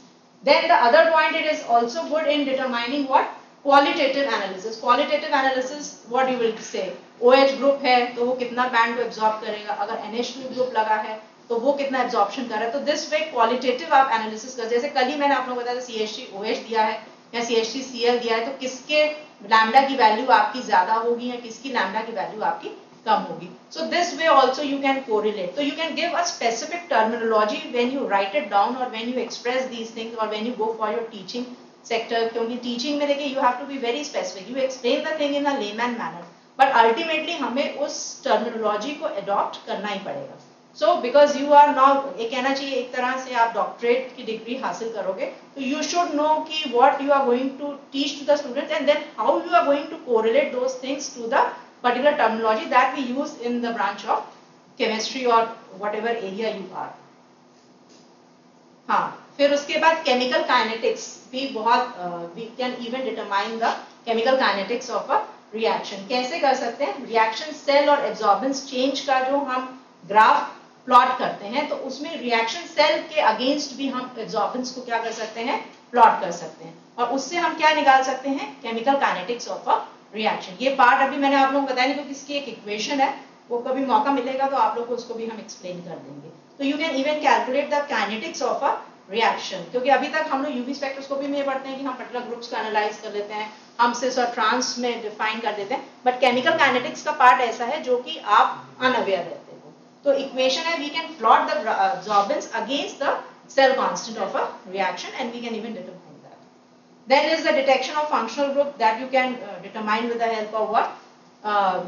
Then the other point, it is also good in determining what qualitative analysis. Qualitative analysis, what you will say, OH group है तो वो कितना band को absorb करेगा, अगर NH2 group लगा है तो वो कितना absorption कर रहा है। तो this way qualitative आप analysis कर, जैसे कल ही मैंने आप लोगों को बताया CH3OH दिया है या CH3Cl दिया है, तो किसके लैम्डा की वैल्यू आपकी ज्यादा होगी या किसकी लैम्डा की वैल्यू आपकी कम होगी। So this way also you can correlate. तो you can give a specific terminology when you write it down और when you express these things और when you go for your teaching sector, क्योंकि teaching में देखिए you have to be very specific, you explain the thing in a layman manner, but ultimately हमें उस terminology को adopt करना ही पड़ेगा। So because you are now, ये कहना चाहिए एक तरह से आप डॉक्टरेट की डिग्री हासिल करोगे तो यू शुड नो कि what you are going to teach to the students and then how you are going to correlate those things to the particular terminology that we use in the branch of chemistry और whatever area you are. हाँ, फिर उसके बाद chemical kinetics भी बहुत, we can even determine the chemical kinetics of a reaction. कैसे कर सकते हैं? रिएक्शन सेल और एब्जॉर्बेंस चेंज का जो हम ग्राफ प्लॉट करते हैं तो उसमें रिएक्शन सेल के अगेंस्ट भी हम एब्जॉर्बेंस को क्या कर सकते हैं? प्लॉट कर सकते हैं, और उससे हम क्या निकाल सकते हैं? Chemical kinetics of a reaction. ये पार्ट अभी मैंने आप लोगों को बताया नहीं क्योंकि इसकी एक इक्वेशन है, वो कभी मौका मिलेगा तो आप लोग को उसको भी हम एक्सप्लेन कर देंगे। तो you can even calculate the kinetics of a reaction, क्योंकि अभी तक हम लोग यूवी स्पेक्ट्रोस्कोपी में ये पढ़ते हैं कि हम पर्टिकुलर ग्रुप्स को एनालाइज कर लेते हैं, हम सिस और ट्रांस में डिफाइन कर देते हैं, बट केमिकल काइनेटिक्स का पार्ट ऐसा है जो कि आप अनअवेयर रहते हो। तो इक्वेशन है, we can plot the absorbance against the cell constant of a reaction and we can even determine that. Then is the detection of functional group that you can determine with the help of what?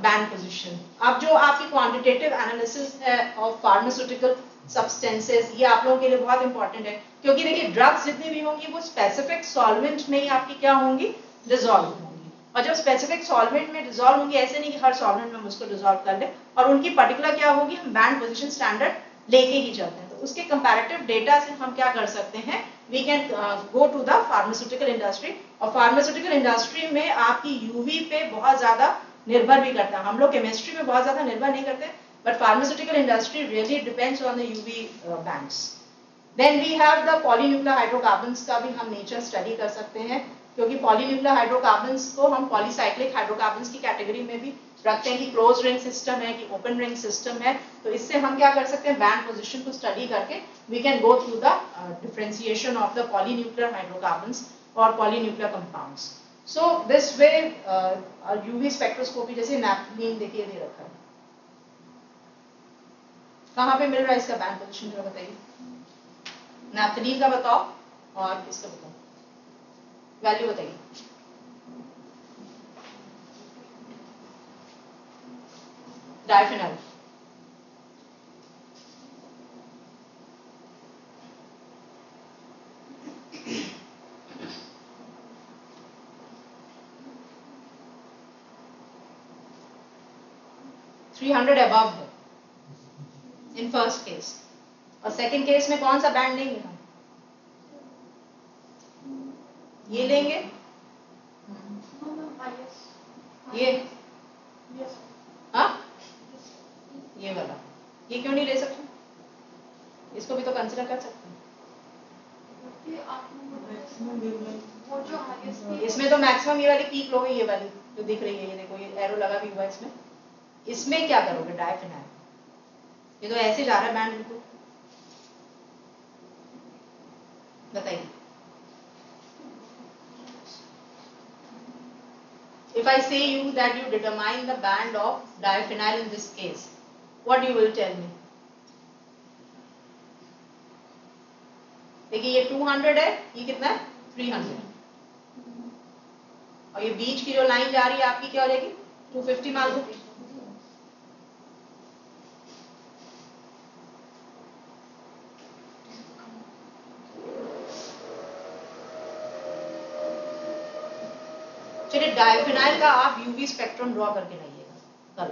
Band position. अब जो आपकी quantitative analysis है of pharmaceutical substances, ये आप लोगों के लिए बहुत इंपॉर्टेंट है, क्योंकि देखिए ड्रग्स जितनी भी होंगी वो स्पेसिफिक सॉल्वेंट में ही आपकी क्या होंगी? डिसॉल्व होंगी। और जब स्पेसिफिक सॉल्वेंट में डिसॉल्व होंगी, ऐसे नहीं कि हर सॉल्वेंट में हम उसको डिसॉल्व कर ले, और उनकी पर्टिकुलर क्या होगी? हम बैंड पोजीशन स्टैंडर्ड लेके ही चलते हैं। तो उसके कंपैरेटिव डेटा से हम क्या कर सकते हैं? We can go to the pharmaceutical industry, और फार्मास्यूटिकल इंडस्ट्री में आपकी यूवी पे बहुत ज्यादा निर्भर भी करता है। हम लोग केमिस्ट्री में बहुत ज्यादा निर्भर नहीं करते, but pharmaceutical industry really depends on the UV bands. Then we have the polynuclear hydrocarbons का भी हम नेचर स्टडी कर सकते हैं, क्योंकि polynuclear hydrocarbons को हम polycyclic hydrocarbons की कैटेगरी में भी रखते हैं कि क्लोज रिंग सिस्टम है कि ओपन रिंग सिस्टम है। तो इससे हम क्या कर सकते हैं? बैंड पोजीशन को स्टडी करके we can go through the differentiation of the polynuclear hydrocarbons और polynuclear compounds. So this way UV spectroscopy, जैसे नैप्थलीन देखिए दे रखा है, कहाँ पे मिल रहा है इसका बैंड पोजीशन जरा बताइए। नैप्थलीन का बताओ और इसका बताओ, वैल्यू बताइए। डायफेनॉल $300 अबव है इन फर्स्ट केस, और सेकंड केस में कौन सा बैंड लेंगे हम? ये लेंगे, ये हाँ, ये वाला। ये क्यों नहीं ले सकते? इसको भी तो कंसिडर कर सकते हैं। इसमें तो मैक्सिमम ये वाली पीक लोगे, ये वाली जो दिख रही है, ये देखो ये एरो लगा भी हुआ है इसमें। इसमें क्या करोगे? डायफेनॉल, ये तो ऐसे जा रहा है बैंड बिल्कुल। बताइए। If I say you that you determine the band of diphenyl in this case, what you will tell me? देखिए ये 200 है, ये कितना है? 300, और ये बीच की जो लाइन जा रही है आपकी क्या हो जाएगी? 250 मान लो। चलिए डायफेनाइल का आप यूवी स्पेक्ट्रम ड्रॉ करके लाइएगा कल।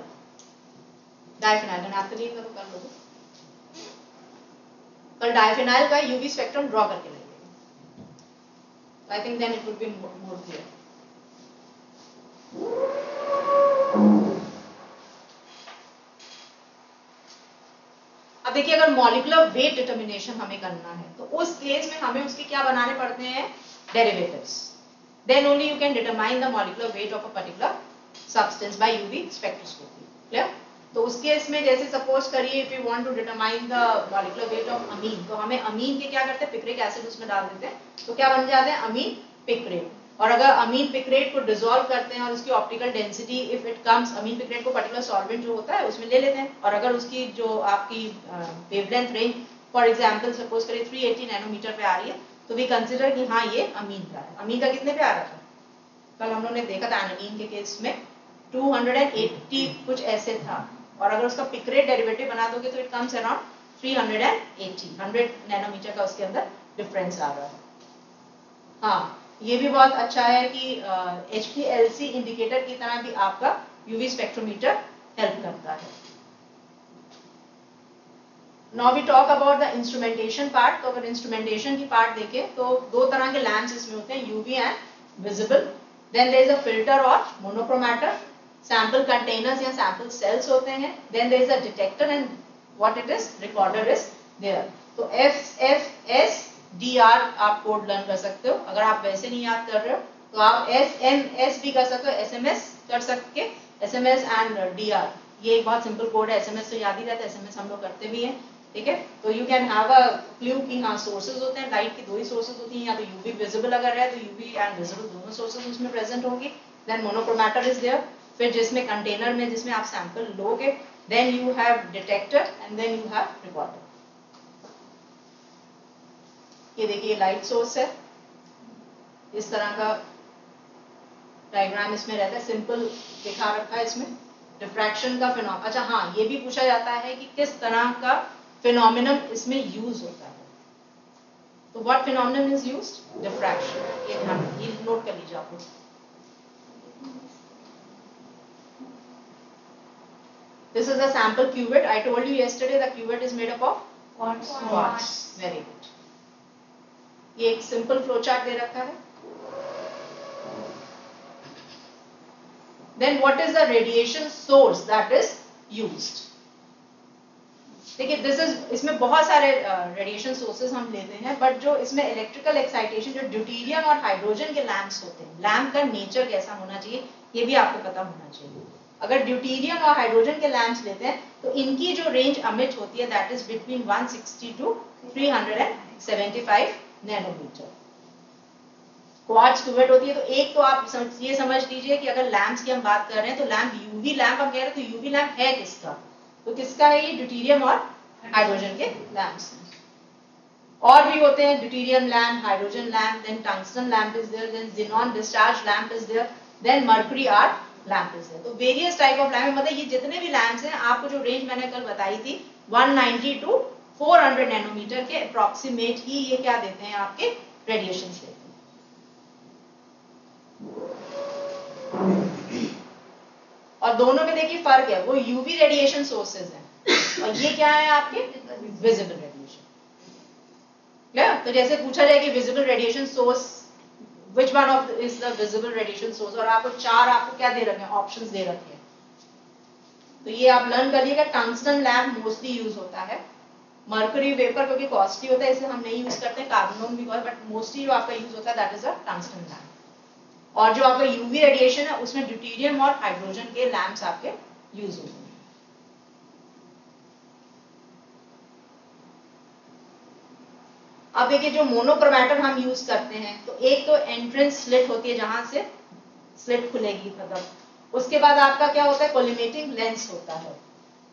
डायफेनाइल नैप्थलीन का तो कर लोगे, कल डायफेनाइल का यूवी स्पेक्ट्रम ड्रॉ करके लाइएगा। I think then it would be more clear. अब देखिए, अगर मॉलिक्यूलर वेट डिटर्मिनेशन हमें करना है तो उस केस में हमें उसके क्या बनाने पड़ते हैं? Derivatives. Then only you can determine the molecular weight of a particular substance by UV spectroscopy. Clear? तो उस केस में जैसे सपोज करिए if you want to determine the molecular weight of अमीन, तो हमें अमीन के क्या करते हैं? पिक्रिक एसिड उसमें डाल देते हैं, तो क्या बन जाते हैं? अमीन पिक्रेट। और अगर अमीन पिक्रेट को डिसॉल्व करते हैं और उसकी optical density if it comes, amine picrate को पर्टिकुलर सॉल्वेंट जो होता है उसमें ले लेते हैं, और अगर उसकी जो आपकी wavelength range for example suppose करिए 380 नैनोमीटर पे आ रही है, तो वी कंसिडर कि हाँ ये अमीन का है। अमीन का कितने पे आ रहा था? कल हम लोगों ने देखा था एनामीन के केस में 280 कुछ ऐसे था, और अगर उसका पिक रेट डेरिवेटिव बना दोगे तो इट कम्स अराउंड 380 100 नैनोमीटर का उसके अंदर डिफरेंस आ रहा है। हाँ, ये भी बहुत अच्छा है कि HPLC इंडिकेटर की तरह भी आपका यूवी स्पेक्ट्रोमीटर हेल्प करता है। Now we talk about the instrumentation part. तो अगर इंस्ट्रूमेंटेशन की पार्ट देखें तो दो तरह के लैंप्स इसमें होते हैं, UV and visible. Then there is a filter और मोनोक्रोमैटर, सैंपल कंटेनर्स या सैंपल सेल्स होते हैं। Then there is a detector and what it is, recorder is there. तो FFSDR आप कोड लर्न कर सकते हो। अगर आप वैसे नहीं याद कर रहे हो तो आप SMS भी कर सकते हो, SMS कर सकते, SMS एंड DR। ये एक बहुत सिंपल कोड है, SMS तो याद ही रहता है, SMS हम लोग करते भी हैं, ठीक है। तो you can have a clue कि हाँ सोर्सेज होते हैं, लाइट की दो ही सोर्सेज होती हैं, या तो यूवी विजिबल अगर है तो यूवी एंड विजिबल दोनों सोर्सेज उसमें प्रेजेंट होंगी। देन मोनोक्रोमैटर इज देयर, फिर जिसमें कंटेनर में जिसमें आप सैंपल लोगे, then you have detector and then you have recorder. ये देखिए लाइट सोर्स है, इस तरह का डायग्राम इसमें रहता है, सिंपल दिखा रखा है इसमें। डिफ्रैक्शन का फिनोमिना, अच्छा हाँ, ये भी पूछा जाता है कि किस तरह का फिनोमिनन इसमें यूज होता है। तो what phenomenon is used, diffraction. ये ध्यान, ये नोट कर लीजिए आप लोग। This is a sample cuvette. I told you yesterday the cuvette is made up of quartz. Very good. ये एक सिंपल फ्लो चार्ट दे रखा है। Then what is the radiation source that is used? देखिए this is, इसमें बहुत सारे radiation sources हम लेते हैं, बट जो इसमें इलेक्ट्रिकल एक्साइटेशन, जो ड्यूटेरियम और हाइड्रोजन के लैंप्स होते हैं, लैंप का नेचर कैसा होना चाहिए ये भी आपको पता होना चाहिए। अगर ड्यूटेरियम और हाइड्रोजन के लैंप्स लेते हैं तो इनकी जो रेंज अमिट होती है that is between 160 to 375 nanometre. Quartz cuvette होती है। तो एक तो आप ये समझ लीजिए कि अगर लैंप्स की हम बात कर रहे हैं तो लैंप यूवी लैंप हम कह रहे हैं, तो यूवी लैंप है किसका, तो किसका है ये, ड्यूटेरियम और हाइड्रोजन के लैंप्स। और भी होते हैं deuterium lamp, hydrogen lamp, then tungsten lamp is there, then xenon discharge lamp is there, then mercury arc lamp is there. तो वेरियस टाइप ऑफ लैंप, मतलब ये जितने भी लैंप्स हैं, आपको जो रेंज मैंने कल बताई थी 190 टू 400 नैनोमीटर के अप्रोक्सीमेट ही ये क्या देते हैं, आपके रेडिएशन देते हैं। और दोनों में देखिए फर्क है, वो यूवी रेडिएशन सोर्सेज हैं और ये क्या है आपके विजिबल रेडिएशन। क्लियर? तो जैसे पूछा जाए कि visible radiation source which one of is the visible radiation source, और आपको चार आपको क्या दे रखे हैं, ऑप्शंस दे रखे हैं। तो ये आप लर्न करिएगा। टंगस्टन लैंप मोस्टली यूज होता है, मर्क्यूरी वेपर क्योंकि कॉस्टली होता है इसे हम नहीं यूज करते, कार्बन भी, बट मोस्टली जो आपका यूज होता है that is a tungsten lamp. और जो आपका यूवी रेडिएशन है उसमें ड्यूटेरियम और हाइड्रोजन के लैंप्स आपके यूज होते हैं। अब देखिए जो मोनोक्रोमैटर हम यूज करते हैं, तो एक तो एंट्रेंस स्लिट होती है जहां से स्लिट खुलेगी, मतलब उसके बाद आपका क्या होता है, कोलिमेटिंग लेंस होता है।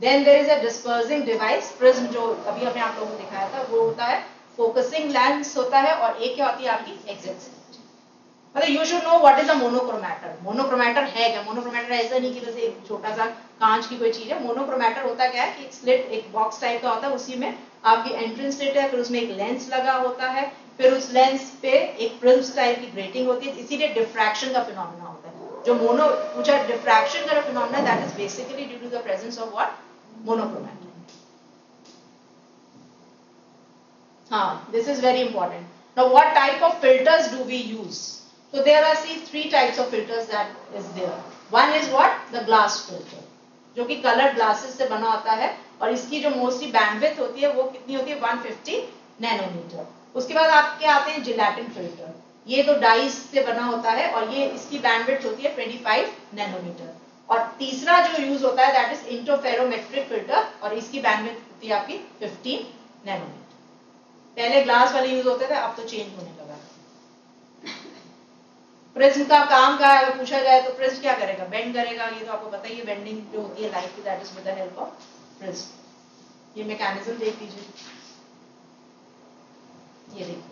Then there is a dispersing device, prism, जो अभी हमने आप लोगों को दिखाया था वो होता है, फोकसिंग लेंस होता है, और एक क्या होती है आपकी एग्जिट स्लिट। मतलब you should know what is a monochromator. Monochromator है क्या, मोनोक्रोमैटर ऐसा नहीं कि बस एक छोटा सा कांच की कोई चीज है। मोनोक्रोमैटर होता क्या है कि एक स्लिट, एक बॉक्स टाइप का होता है, उसी में आपकी एंट्रेंस स्लिट है, फिर उसमें एक लेंस लगा होता है, फिर उस लेंस पे एक प्रिज्म टाइप की ग्रेटिंग होती है, इसीलिए डिफ्रैक्शन का फिनोमेना होता है। जो मोनो पूछा डिफ्रैक्शन का phenomena, that is basically due to the presence of what, monochromator. हाँ, this is very important. Now what type of filters do we use? So there are three types of filters that is there. One is what, the glass filter, जो कि colored glasses से बना होता है, और इसकी जो मोस्टली बैंडविड्थ होती है वो कितनी होती है, 150 नैनोमीटर। उसके बाद आपके आते हैं जिलेटिन फिल्टर, ये तो डाइस से बना होता है और ये इसकी बैंडविड्थ होती है 25 नैनोमीटर। और तीसरा जो यूज होता है दैट इज इंटरफेरोमेट्रिक फिल्टर, और इसकी बैंडविड्थ होती है आपकी 15 नैनोमीटर। पहले ग्लास वाले यूज होते थे, अब तो चेंज होने लगा। प्रिज्म का काम क्या है, अगर पूछा जाए तो प्रिज्म क्या करेगा, बेंड करेगा। ये तो आपको पता ही है, बेंडिंग जो होती है लाइट की, that is with the help of prism. ये मैकेनिज्म देख लीजिए, ये देखिए,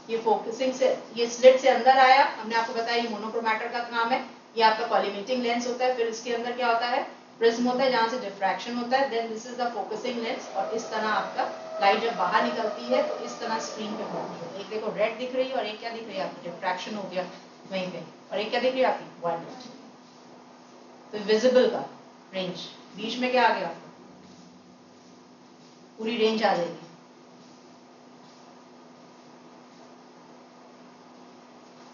ये फोकसिंग से, ये स्लिट से अंदर आया, हमने आपको बताया ये मोनोक्रोमैटर का काम है। ये आपका कॉलीमेटिंग लेंस होता है, फिर इसके अंदर क्या होता है, प्रिज्म होता है जहाँ से डिफ्रैक्शन होता है, then this is the focusing lens, और इस तरह आपका लाइट जब बाहर निकलती है तो इस तरह स्क्रीन पे पड़ती है। एक देखो रेड दिख रही है और एक क्या दिख रही है आपकी, डिफ्रैक्शन हो गया वहीं पे, और एक क्या दिख रही है आपकी, वायलेट। तो विजिबल का रेंज बीच में क्या आ गया आपका, पूरी रेंज आ जाएगी।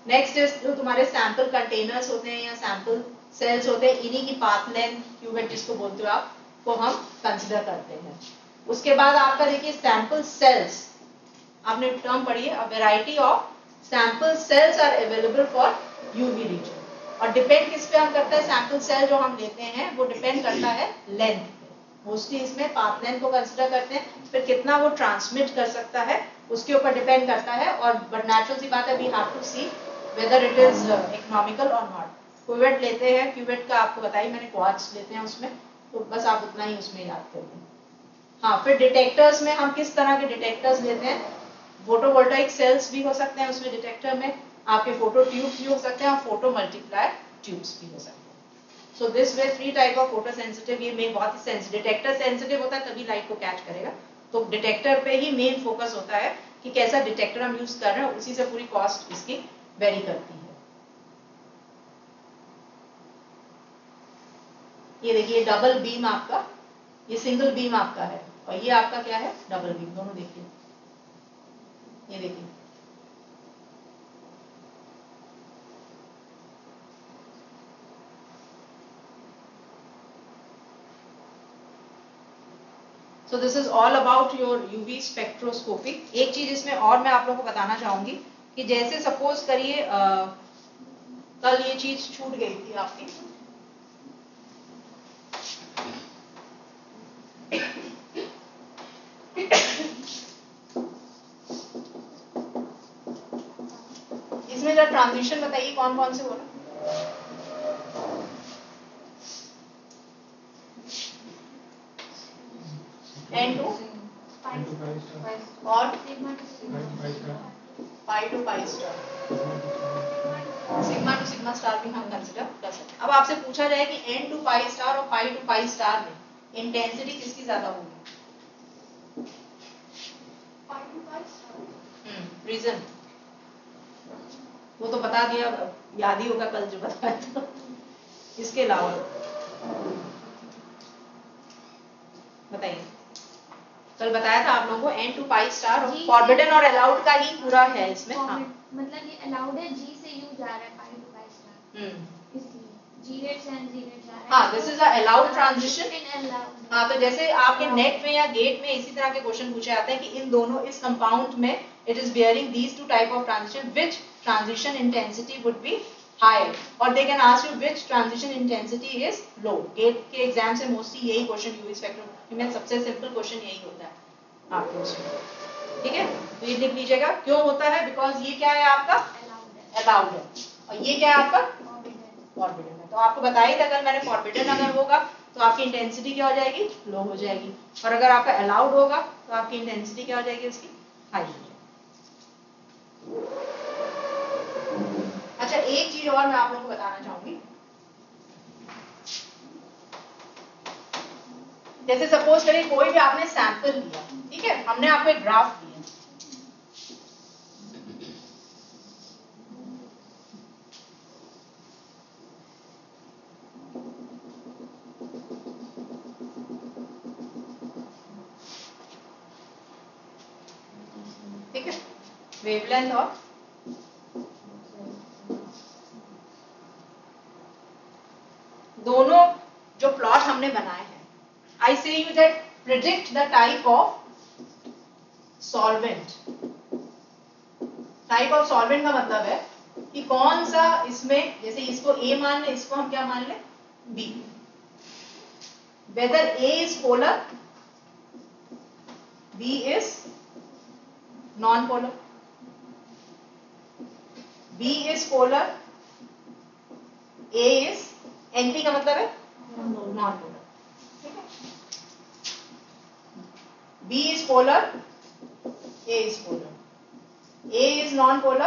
नेक्स्ट इज जो तुम्हारे सैंपल कंटेनर्स होते हैं या सैंपल सेल्स होते हैं, इन्हीं की पाथ लेंथ क्यूबिट जिसको बोलते हो आप, को हम कंसिडर करते हैं। उसके बाद आपका देखिए सैंपल सेल्स, आपने टर्म पढ़ी है, a variety of sample cells are available for UV region. और डिपेंड किस पे हम करता है, सैंपल सेल जो हम लेते हैं वो डिपेंड करता है लेंथ पे। मोस्टली इसमें पाथ लेंथ को कंसिडर करते हैं, फिर कितना वो ट्रांसमिट कर सकता है उसके ऊपर डिपेंड करता है। और बट नेचुरल सी बात है, we have to see whether it is economical और नॉट। क्यूवेट लेते हैं, क्यूवेट का आपको बताई मैंने, क्वार्ट्ज लेते हैं उसमें, तो बस आप उतना ही उसमें याद करिए। हाँ, फिर डिटेक्टर्स में हम किस तरह के डिटेक्टर्स लेते हैं, फोटोवोल्टाइक सेल्स भी हो सकते हैं उसमें डिटेक्टर में, आपके फोटो ट्यूब्स भी हो सकते हैं और फोटो मल्टीप्लायर ट्यूब्स भी हो सकते हैं। सो this way 3 type of photo sensitive, ये मेन बहुत ही सेंसिटिव, डिटेक्टर सेंसिटिव होता है तभी लाइट को कैच करेगा, तो डिटेक्टर पे ही मेन फोकस होता है कि कैसा डिटेक्टर हम यूज कर रहे हैं, उसी से पूरी कॉस्ट इसकी वेरी करती है। ये देखिए डबल बीम आपका, ये सिंगल बीम आपका है, और ये आपका क्या है, डबल बीम, दोनों देखिए, ये देखिए सो this is all about your UV spectroscopy. एक चीज इसमें और मैं आप लोगों को बताना चाहूंगी कि जैसे सपोज करिए कल ये चीज छूट गई थी आपकी, इसमें जरा ट्रांजिशन बताइए कौन कौन से हो रहा है। N to और pi to pi star, sigma to sigma star भी हम कंसिडर कर सकते हैं। अब आपसे पूछा जाए कि N टू पाई स्टार और पाई टू पाई स्टार में इंटेंसिटी किसकी ज्यादा होगी, रीजन वो तो बता दिया, याद ही होगा कल जो बताया था। इसके अलावा बताइए, कल बताया था आप लोगों को N टू पाई स्टार और फॉरबिडन और अलाउड का ही पूरा है इसमें। हाँ, मतलब ये अलाउड है, G से U जा रहा है पाई टू पाई स्टार, इसलिए G रेट से N G रेट जा रहा है। हाँ, this is a allowed transition. हाँ, तो जैसे आपके नेट में या गेट में इसी तरह के क्वेश्चन पूछे जाते हैं कि इन दोनों इस कंपाउंड में it is bearing these two type of transition, which transition intensity would be high, और they can ask you which transition intensity is low. GATE के एग्जाम से मोस्टली यही क्वेश्चन यूवी स्पेक्ट्रोस्कोपी में सबसे सिंपल क्वेश्चन यही होता है आपके उसमें, ठीक है। तो ये लिख लीजिएगा, क्यों होता है, बिकॉज ये क्या है आपका अलाउड है, और ये क्या है आपका फॉरबिडन है। तो आपको बताया ही था कल मैंने, फॉरबिडन अगर होगा तो आपकी इंटेंसिटी क्या हो जाएगी, लो हो जाएगी, और अगर आपका अलाउड होगा तो आपकी इंटेंसिटी क्या हो जाएगी, उसकी हाई हो जाएगी। अच्छा, एक चीज और मैं आप लोगों को बताना चाहूंगी, जैसे सपोज करिए कोई भी आपने सैंपल लिया, ठीक है, हमने आपको एक ग्राफ दिया, ठीक है, वेवलेंथ और दोनों जो प्लॉट हमने बनाए हैं, आई से you that predict the type of solvent. Type of solvent का मतलब है कि कौन सा इसमें, जैसे इसको A मान ले, इसको हम क्या मान ले, B, whether A is polar, B is non polar, B is polar, A is, NP का मतलब है नॉन पोलर, ठीक है, B is polar, A is polar, A is non-polar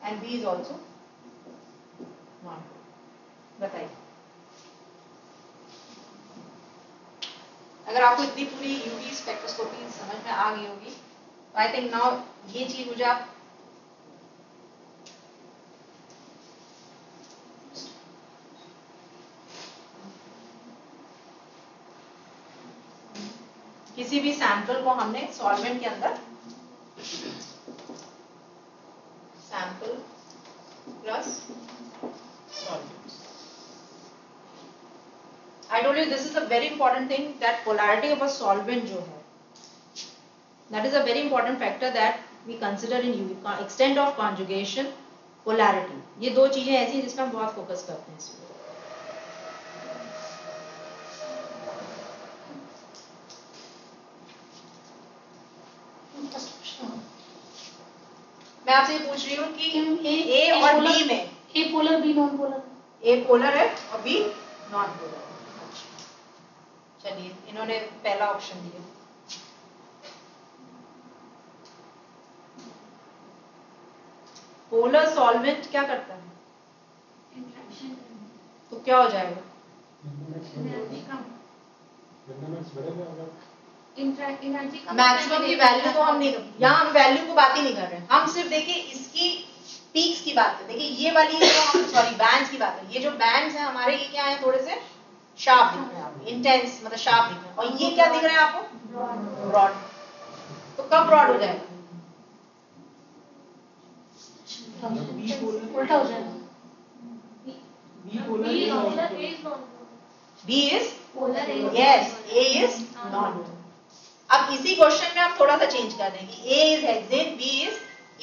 and B is also non. बताइए, अगर आपको इतनी पूरी यूवी स्पेक्ट्रोस्कोपी समझ में आ गई होगी, आई थिंक नाउ ये चीज मुझे आप किसी भी सैंपल को हमने सॉल्वेंट के अंदर sample plus solvent, I told you this is a very important thing that polarity of a solvent जो है, that is a very important factor that we consider in UV, extent of conjugation, polarity, ये दो चीजें ऐसी हैं जिसमें हम बहुत फोकस करते हैं इसमें। मैं आपसे ये पूछ रही हूँ कि ए और बी में, A polar B non polar, A polar है और बी नॉन पोलर है। चलिए, इन्होंने पहला ऑप्शन दिया, पोलर सॉल्वेंट क्या करता है, इंट्रैक्शन, तो क्या हो जाएगा, मैक्सिमम की वैल्यू तो हम नहीं, यहाँ हम वैल्यू को बात ही नहीं कर रहे हैं, हम सिर्फ देखिए इसकी पीक्स की बात है। देखिए ये वाली जो हम सॉरी बैंड्स की बात है, ये जो बैंड्स हैं हमारे ये क्या है, थोड़े से शार्प दिख रहे हैं आपको, इंटेंस मतलब शार्प दिख रहे हैं, और ये क्या दिख रहे हैं आपको, ब्रॉड। तो कब ब्रॉड हो जाएगा, उल्टा हो जाएगा, B is yes, A is non. अब इसी क्वेश्चन में हम थोड़ा सा चेंज कर देंगे, A is hexane, B is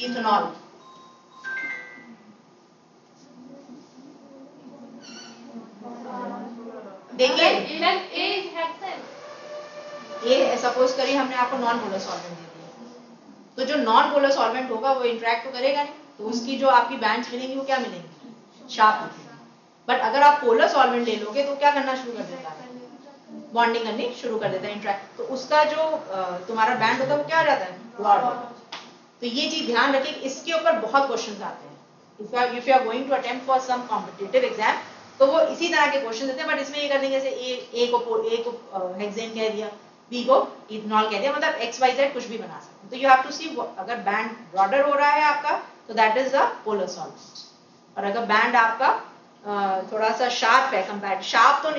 ethanol. देखिए ए सपोज करिए हमने आपको नॉन पोलर सॉल्वेंट दे दिया, तो जो नॉन पोलर सॉल्वेंट होगा वो इंटरेक्ट तो करेगा नहीं, तो उसकी जो आपकी बैंड्स मिलेंगी वो क्या मिलेंगी, शार्प मिलेंगी। बट अगर आप पोलर सॉल्वेंट ले लोगे तो क्या करना शुरू कर देता है, बॉन्डिंग करनी शुरू कर देता है, इंटरेक्ट, तो उसका जो तुम्हारा बैंड होता है वो क्या हो जाता है, ब्रॉड। तो ये चीज ध्यान रखिए, इसके ऊपर बहुत क्वेश्चंस आते हैं, if you are going to attempt for some competitive exam, तो वो इसी तरह के क्वेश्चन देते हैं, बट इसमें ये कर देंगे जैसे ए को हेक्सेन कह दिया, बी को इथेनॉल कह दिया, मतलब एक्स वाई जेड कुछ भी बना सकते हैं। तो यू हैव टू सी, अगर बैंड ब्रॉडर हो रहा है आपका तो that is the polar solvent, और अगर बैंड आपका थोड़ा सा शार्प है, कंपेयर शार्प तो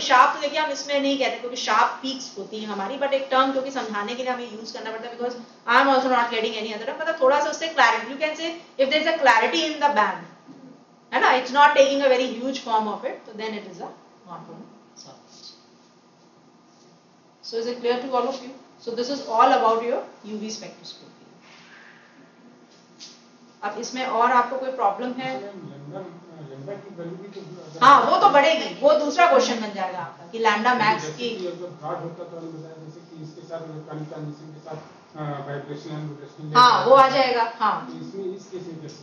देखिए हम इसमें नहीं कहते क्योंकि शार्प पीक्स होती हैं हमारी, बट एक टर्म क्योंकि समझाने के लिए हमें यूज करना पड़ता है, because I am also not getting any other, मतलब थोड़ा सा उससे clarity, you can say if there is a clarity in the band, है ना, it's not taking a very huge form of it, तो then it is a non polar solvent. So is it clear to all of you? So this is all about your UV spectroscopy. अब इसमें और आपको कोई problem है? हाँ वो तो बढ़ेगी, वो दूसरा क्वेश्चन बन जाएगा आपका कि लैम्डा मैक्स की, हाँ वो आ जाएगा, हाँ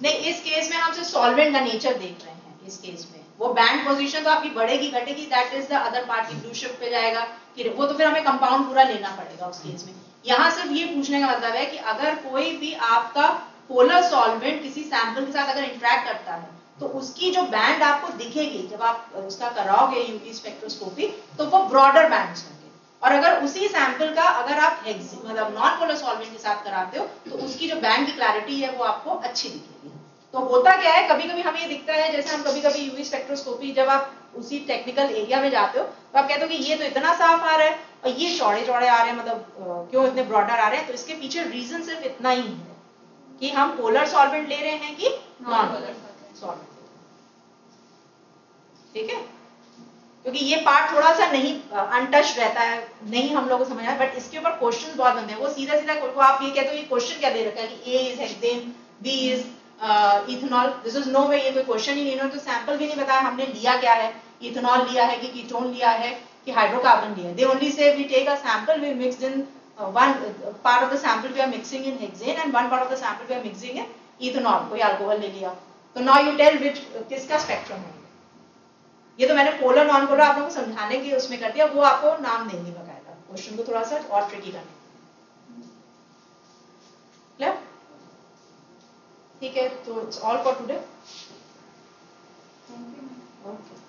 नहीं इस केस में हम सिर्फ सॉल्वेंट का नेचर देख रहे हैं, इस केस में वो बैंड पोजीशन तो आपकी बढ़ेगी घटेगी, that is the other part की ब्लू शिफ्ट पे जाएगा, कि वो तो फिर हमें कंपाउंड पूरा लेना पड़ेगा उस केस में। यहाँ सिर्फ ये पूछने का मतलब है कि अगर कोई भी आपका पोलर सॉल्वेंट किसी सैंपल के साथ अगर इंटरेक्ट करता है तो उसकी जो बैंड आपको दिखेगी जब आप उसका कराओगे यूवी स्पेक्ट्रोस्कोपी, तो वो ब्रॉडर बैंड्स होंगे, और अगर उसी सैंपल का अगर आप मतलब नॉन पोलर सॉल्वेंट के साथ कराते हो तो उसकी जो बैंड की क्लैरिटी है वो आपको अच्छी दिखेगी। तो होता क्या है, कभी कभी हमें ये दिखता है, जैसे हम कभी कभी यूवी स्पेक्ट्रोस्कोपी जब आप उसी टेक्निकल एरिया में जाते हो तो आप कहते हो कि ये तो इतना साफ आ रहा है और ये चौड़े चौड़े आ रहे हैं, मतलब क्यों इतने ब्रॉडर आ रहे हैं, तो इसके पीछे रीजन सिर्फ इतना ही है कि हम पोलर सॉल्वेंट ले रहे हैं कि नॉन पोलर सॉल्वेंट, ठीक है, क्योंकि ये पार्ट थोड़ा सा नहीं अनटच रहता है, नहीं हम लोग को समझ आया, बट इसके ऊपर क्वेश्चन बहुत बनते हैं, वो सीधा सीधा वो आप ये कहते हो ये क्वेश्चन क्या दे रखा है कि A is hexane, B is ethanol, this is no way, ये कोई क्वेश्चन ही नहीं, इन्होंने तो सैंपल भी नहीं बताया हमने लिया क्या है, इथेनॉल लिया है कि कीटोन लिया है कि हाइड्रोकार्बन लिया है, दे ओनली से we take a sample, we mix in one part of the sample we are mixing in hexane and one part of the sample we are mixing in ethanol, कोई alcohol ले लिया, तो now you tell which किसका spectrum है, ये तो मैंने polar non polar आप लोगों को समझाने के उसमें कर दिया, वो आपको नाम देंगे बकायदा, क्वेश्चन को थोड़ा सा और ट्रिकी करने, क्लियर, ठीक है, तो it's all for today. Okay